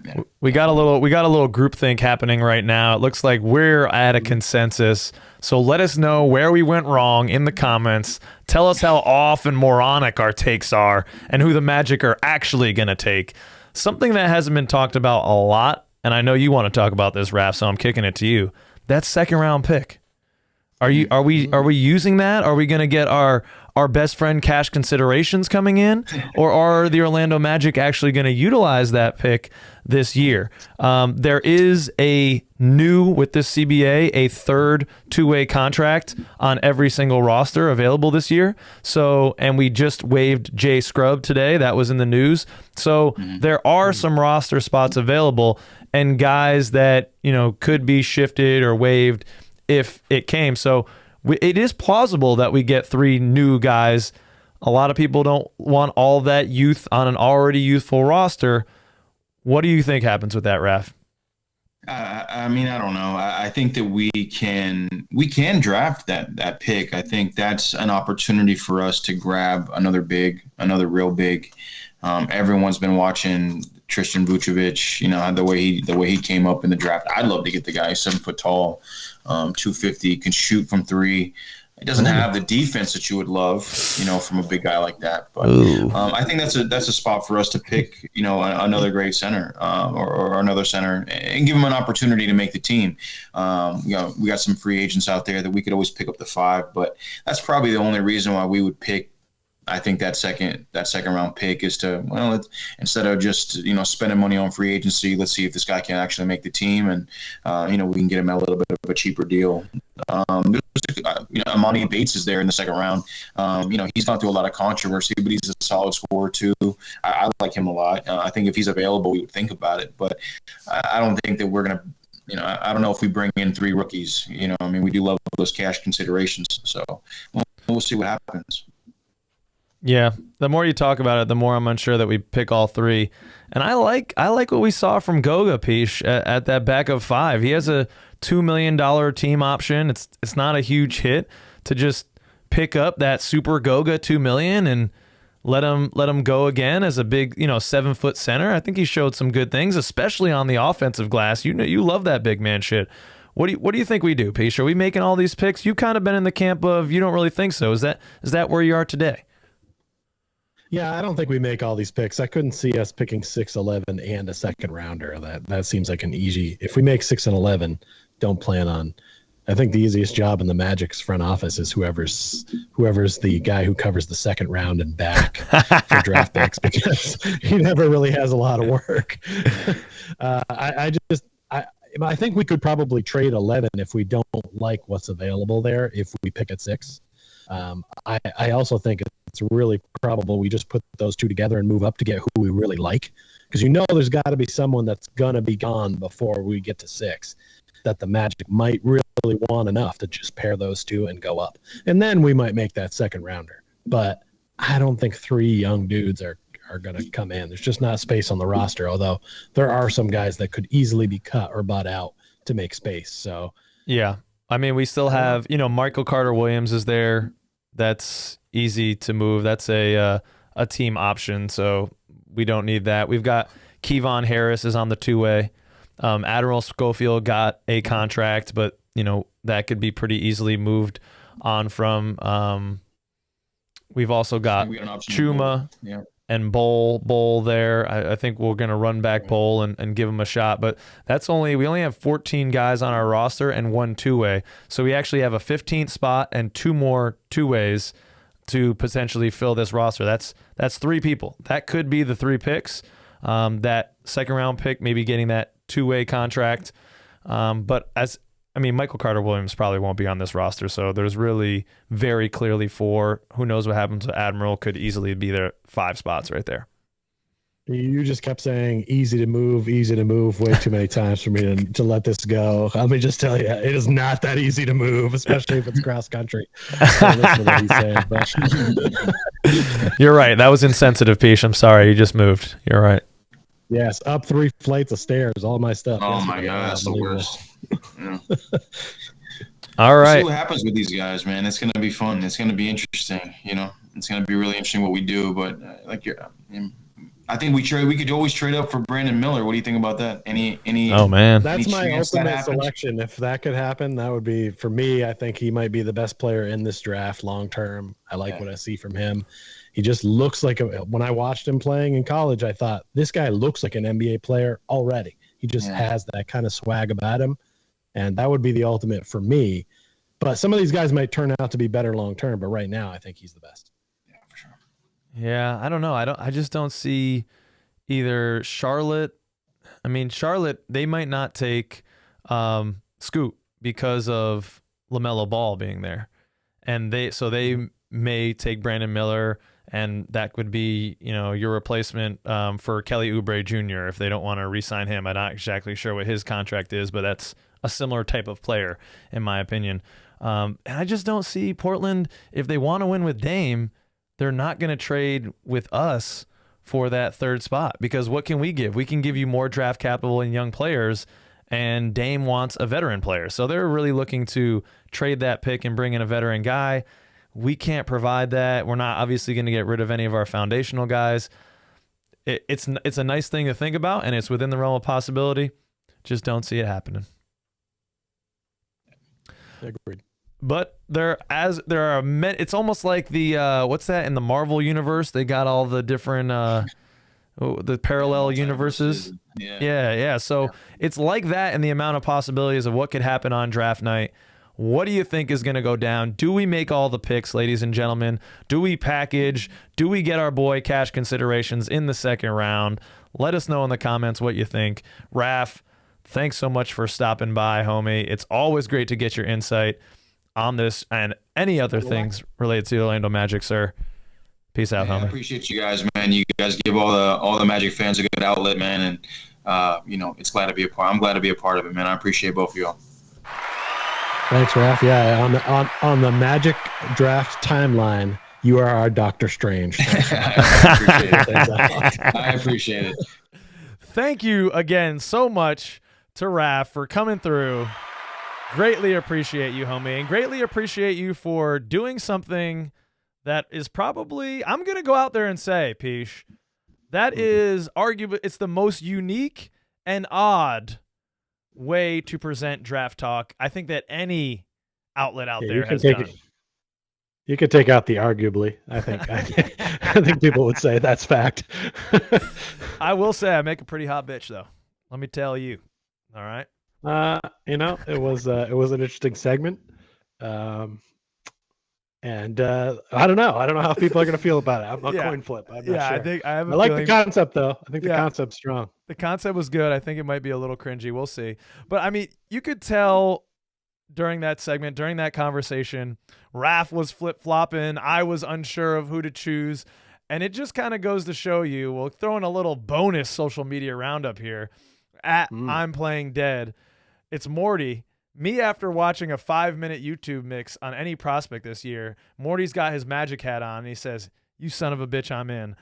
Yeah. We got a little groupthink happening right now. It looks like we're at a consensus. So let us know where we went wrong in the comments. Tell us how off and moronic our takes are and who the Magic are actually going to take. Something that hasn't been talked about a lot, and I know you want to talk about this, Raph, so I'm kicking it to you. That second round pick. Are we using that? Are we going to get our best friend cash considerations coming in, or are the Orlando Magic actually going to utilize that pick this year? There is a new, with this CBA, a third two-way contract on every single roster available this year. So, and we just waived Jay Scrubb today. That was in the news. So there are some roster spots available and guys that, could be shifted or waived if it came. So it is plausible that we get 3 new guys. A lot of people don't want all that youth on an already youthful roster. What do you think happens with that, Raph? I don't know. I think that we can draft that pick. I think that's an opportunity for us to grab another real big. Everyone's been watching Tristan Vucevic, the way he came up in the draft. I'd love to get the guy 7 foot tall, 250, can shoot from 3. It doesn't have the defense that you would love, from a big guy like that. But I think that's a spot for us to pick, another great center or another center and give him an opportunity to make the team. We got some free agents out there that we could always pick up the 5, but that's probably the only reason why we would pick. I think that second round pick is to, instead of just, spending money on free agency, let's see if this guy can actually make the team and, we can get him at a little bit of a cheaper deal. Amani Bates is there in the second round. He's gone through a lot of controversy, but he's a solid scorer too. I like him a lot. I think if he's available, we would think about it, but I don't think that we're going to, I don't know if we bring in 3 rookies, we do love those cash considerations. So we'll see what happens. Yeah, the more you talk about it, the more I'm unsure that we pick all 3. And I like what we saw from Goga Pish at that backup 5. He has a $2 million team option. It's not a huge hit to just pick up that super Goga $2 million and let him go again as a big 7 foot center. I think he showed some good things, especially on the offensive glass. You love that big man shit. What do you think we do, Pish? Are we making all these picks? You've kind of been in the camp of you don't really think so. Is that where you are today? Yeah, I don't think we make all these picks. I couldn't see us picking 6, 11 and a second rounder. That seems like an easy. If we make 6 and 11, don't plan on. I think the easiest job in the Magic's front office is whoever's the guy who covers the second round and back for draft picks, because he never really has a lot of work. I think we could probably trade 11 if we don't like what's available there. If we pick at 6, I also think it's really probable we just put those 2 together and move up to get who we really like, because there's got to be someone that's gonna be gone before we get to 6 that the Magic might really want enough to just pair those 2 and go up, and then we might make that second rounder. But I don't think 3 young dudes are gonna come in. There's just not space on the roster, although there are some guys that could easily be cut or bought out to make space. So yeah, we still have Michael Carter Williams is there. That's easy to move. That's a team option, so we don't need that. We've got Kevon Harris is on the 2-way. Admiral Schofield got a contract, but that could be pretty easily moved on from. We've also got Chuma. and Bowl there. I think we're going to run back Bowl and give him a shot. But we only have 14 guys on our roster and 1 two-way. So we actually have a 15th spot and 2 more two-ways to potentially fill this roster. That's 3 people. That could be the 3 picks. That second round pick, maybe getting that two-way contract. But Michael Carter-Williams probably won't be on this roster, so there's really very clearly 4. Who knows what happens to Admiral? Could easily be there 5 spots right there. You just kept saying easy to move way too many times for me to let this go. Let me just tell you, it is not that easy to move, especially if it's cross country. Listen to what he's saying, but... You're right. That was insensitive, Peach. I'm sorry. You just moved. You're right. Yes, up 3 flights of stairs, all my stuff. Oh my God, that's the worst. Yeah. All right. We'll see what happens with these guys, man. It's gonna be fun. It's gonna be interesting. It's gonna be really interesting what we do. But I think we could always trade up for Brandon Miller. What do you think about that? Any? Oh man, that's my ultimate selection. If that could happen, that would be for me. I think he might be the best player in this draft long term. I like what I see from him. He just looks like when I watched him playing in college, I thought this guy looks like an NBA player already. He just has that kind of swag about him, and that would be the ultimate for me. But some of these guys might turn out to be better long term, but right now I think he's the best. Yeah, for sure. Yeah, I don't know. I just don't see either Charlotte. Charlotte, they might not take Scoot because of LaMelo Ball being there, and they may take Brandon Miller. And that would be, your replacement for Kelly Oubre Jr. if they don't want to re-sign him. I'm not exactly sure what his contract is, but that's a similar type of player, in my opinion. And I just don't see Portland, if they want to win with Dame, they're not going to trade with us for that 3rd spot. Because what can we give? We can give you more draft capital and young players, and Dame wants a veteran player. So they're really looking to trade that pick and bring in a veteran guy. We can't provide that. We're not obviously going to get rid of any of our foundational guys. It's a nice thing to think about, and it's within the realm of possibility. Just don't see it happening. Agreed. But there are many. It's almost like the what's that in the Marvel universe? They got all the different the parallel universes. Yeah. So it's like that in the amount of possibilities of what could happen on draft night. What do you think is going to go down? Do we make all the picks, ladies and gentlemen? Do we package? Do we get our boy cash considerations in the 2nd round? Let us know in the comments what you think. Raph, thanks so much for stopping by, homie. It's always great to get your insight on this and any other things related to Orlando Magic, sir. Peace out, homie. I appreciate you guys, man. You guys give all the Magic fans a good outlet, man. And, it's glad to be a part. I'm glad to be a part of it, man. I appreciate both of y'all. Thanks, Raph. Yeah, on the Magic draft timeline, you are our Doctor Strange. I appreciate it. Thank you again so much to Raph for coming through. Greatly appreciate you, homie, and greatly appreciate you for doing something that is probably, I'm going to go out there and say, Peach, that is arguably, it's the most unique and odd way to present draft talk I think that any outlet out there has done. You could take out the arguably. I think people would say that's fact. I will say I make a pretty hot bitch though. Let me tell you. All right. It was an interesting segment. And I don't know how people are going to feel about it. I'm a coin flip. I'm not sure. I like the concept though. I think the concept's strong. The concept was good. I think it might be a little cringy. We'll see. But you could tell during that segment, during that conversation, Raph was flip-flopping. I was unsure of who to choose. And it just kind of goes to show you, we'll throw in a little bonus social media roundup here. I'm Playing Dead. It's Morty. Me, after watching a 5-minute YouTube mix on any prospect this year, Morty's got his Magic hat on, and he says, "You son of a bitch, I'm in."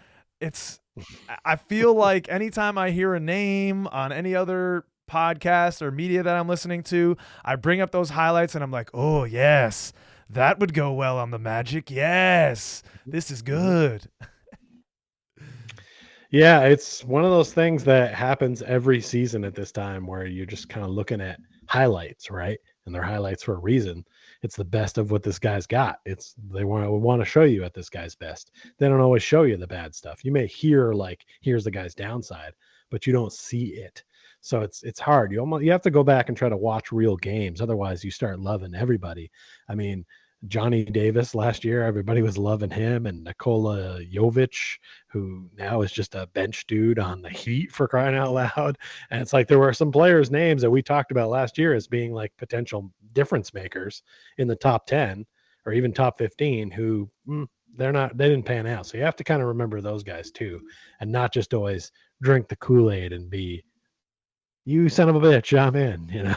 I feel like anytime I hear a name on any other podcast or media that I'm listening to, I bring up those highlights, and I'm like, oh, yes, that would go well on the Magic. Yes, this is good. Yeah, it's one of those things that happens every season at this time where you're just kind of looking at highlights, right? and they're highlights for a reason. It's the best of what this guy's got. They want to show you at this guy's best. They don't always show you the bad stuff. You may hear like, here's the guy's downside, but you don't see it. So it's hard. You have to go back and try to watch real games. Otherwise, you start loving everybody. I mean, Johnny Davis last year, everybody was loving him, and Nikola Vucevic, who now is just a bench dude on the Heat, for crying out loud. And it's like there were some players' names that we talked about last year as being like potential difference makers in the top 10 or even top 15 who they didn't pan out. So you have to kind of remember those guys too, and not just always drink the Kool-Aid and be, you son of a bitch, I'm in,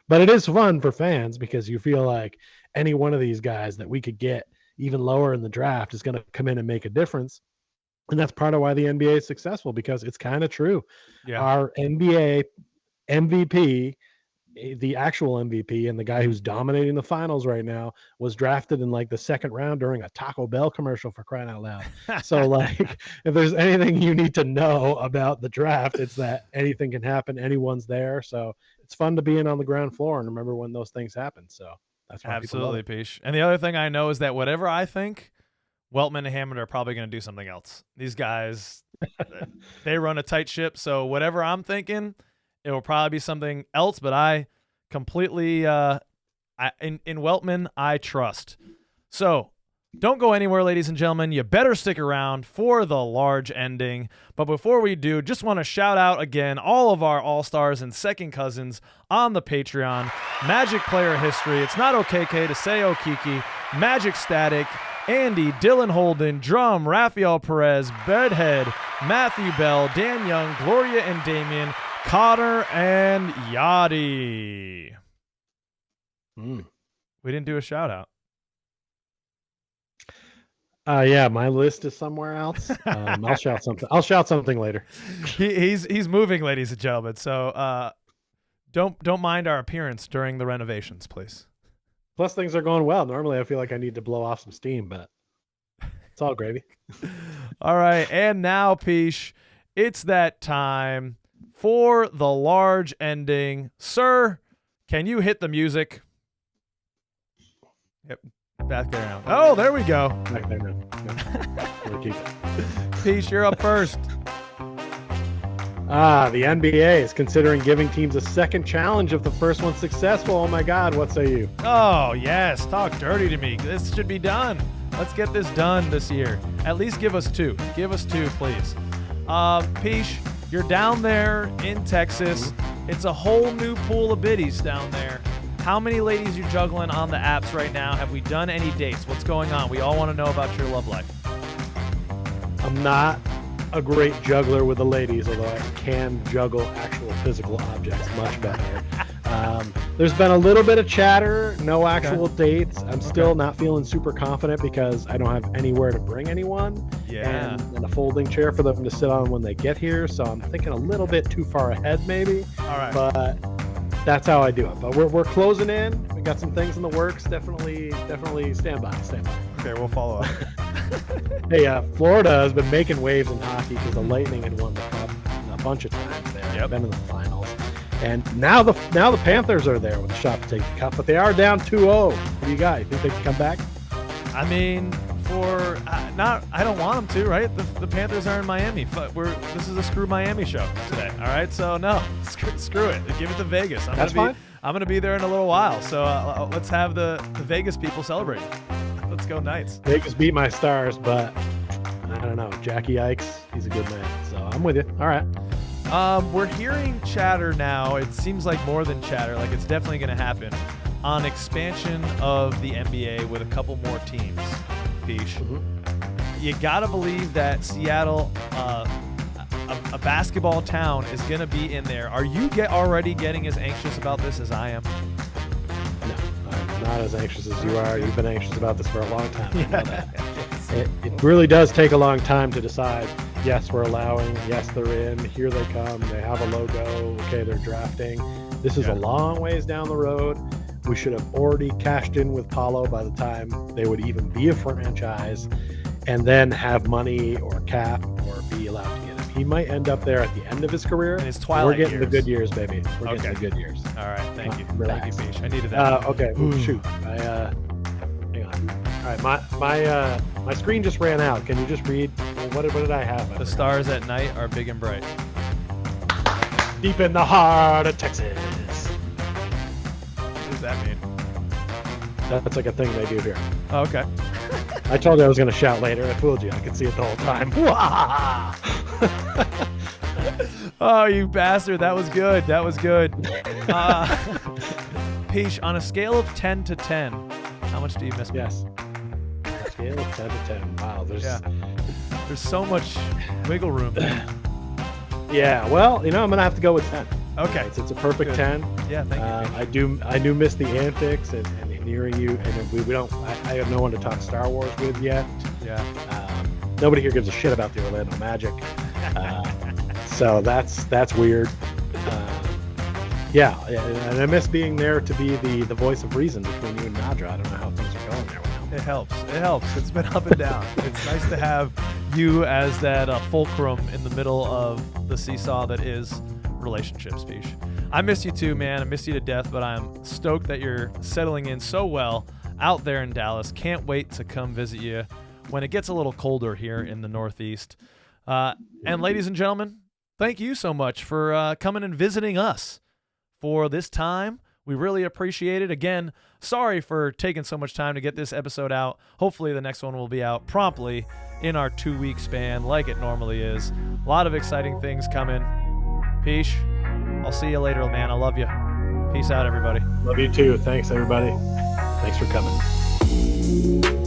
but it is fun for fans because you feel like any one of these guys that we could get even lower in the draft is going to come in and make a difference. And that's part of why the NBA is successful, because it's kind of true. Yeah. Our NBA MVP, the actual MVP, and the guy who's dominating the finals right now, was drafted in like the second round during a Taco Bell commercial, for crying out loud. So like, if there's anything you need to know about the draft, it's that anything can happen. Anyone's there. So it's fun to be on the ground floor and remember when those things happen. So that's why absolutely, Peach. And the other thing I know is that whatever I think, Weltman and Hammond are probably going to do something else. These guys, they run a tight ship. So whatever I'm thinking, it will probably be something else, but I completely, in Weltman, I trust. So don't go anywhere, ladies and gentlemen. You better stick around for the large ending. But before we do, just want to shout out again all of our all-stars and second cousins on the Patreon. Magic Player History, It's Not OKK to Say Okiki, Magic Static, Andy, Dylan Holden, Drum, Rafael Perez, Bedhead, Matthew Bell, Dan Young, Gloria and Damien, Cotter, and Yachty. We didn't do a shout out. Yeah, my list is somewhere else. I'll shout something later. He's moving, ladies and gentlemen. So don't mind our appearance during the renovations, please. Plus, things are going well. Normally, I feel like I need to blow off some steam, but it's all gravy. All right, and now, Peach, it's that time for the large ending. Sir, can you hit the music? Yep. Back there now. Oh, there we go. Back there now. Yep. Peach, you're up first. The NBA is considering giving teams a second challenge if the first one's successful. Oh my God, what say you? Oh, yes. Talk dirty to me. This should be done. Let's get this done this year. At least give us two. Give us two, please. Peach, you're down there in Texas. It's a whole new pool of biddies down there. How many ladies you juggling on the apps right now? Have we done any dates? What's going on? We all want to know about your love life. I'm not a great juggler with the ladies, although I can juggle actual physical objects much better. There's been a little bit of chatter, no actual dates. I'm still not feeling super confident because I don't have anywhere to bring anyone. Yeah. And a folding chair for them to sit on when they get here. So I'm thinking a little bit too far ahead maybe. All right. But that's how I do it. But we're closing in. We got some things in the works. Definitely stand by. Okay, we'll follow up. Hey, Florida has been making waves in hockey because the Lightning had won the cup a bunch of times there. Yep. Been in the finals. And now the Panthers are there with a shot to take the cup, but they are down 2-0. What do you got? You think they can come back? I mean, I don't want them to, right? The Panthers are in Miami. This is a Screw Miami show today, all right? So no, screw it. Give it to Vegas. That's fine. I'm gonna be there in a little while, so let's have the Vegas people celebrate. Let's go Knights. Vegas beat my Stars, but I don't know. Jackie Ikes, he's a good man. So I'm with you. All right. We're hearing chatter now. It seems like more than chatter. Like it's definitely going to happen on expansion of the NBA with a couple more teams. Peach, you got to believe that Seattle, a basketball town, is going to be in there. Are you already getting as anxious about this as I am? No, I'm not as anxious as you are. You've been anxious about this for a long time. I know that. It really does take a long time to decide. Yes, we're allowing. Yes, they're in. Here they come. They have a logo. Okay, they're drafting. This is a long ways down the road. We should have already cashed in with Paolo by the time they would even be a franchise and then have money or cap or be allowed to get him he might end up there at the end of his career. In his twilight We're getting years. the good years, baby. We're getting the good years. All right, thank you. Relax. Thank you, Beach. I needed that. Okay. Shoot. Hang on. All right. My screen just ran out. Can you just read? What did I have? The stars at night are big and bright. Deep in the heart of Texas. What does that mean? That's like a thing they do here. Oh, okay. I told you I was going to shout later. I fooled you. I could see it the whole time. Oh, you bastard. That was good. That was good. Peach, on a scale of 10 to 10, how much do you miss me? Yes. On a scale of 10 to 10. Wow. There's so much wiggle room. Yeah. Well, I'm going to have to go with 10. Okay. It's a perfect Good. 10. Yeah, thank you. I do miss the antics and hearing you. And we don't. I have no one to talk Star Wars with yet. Yeah. Nobody here gives a shit about the Orlando Magic. So that's weird. Yeah, and I miss being there to be the voice of reason between you and Nadra. I don't know how things are going there with him. It helps. It's been up and down. It's nice to have you as that fulcrum in the middle of the seesaw that is relationships, Peach. I miss you too, man. I miss you to death, but I'm stoked that you're settling in so well out there in Dallas. Can't wait to come visit you when it gets a little colder here in the Northeast. And ladies and gentlemen, thank you so much for coming and visiting us for this time. We really appreciate it. Again, sorry for taking so much time to get this episode out. Hopefully the next one will be out promptly in our 2-week span like it normally is. A lot of exciting things coming. Peace. I'll see you later, man. I love you. Peace out, everybody. Love you too. Thanks, everybody. Thanks for coming.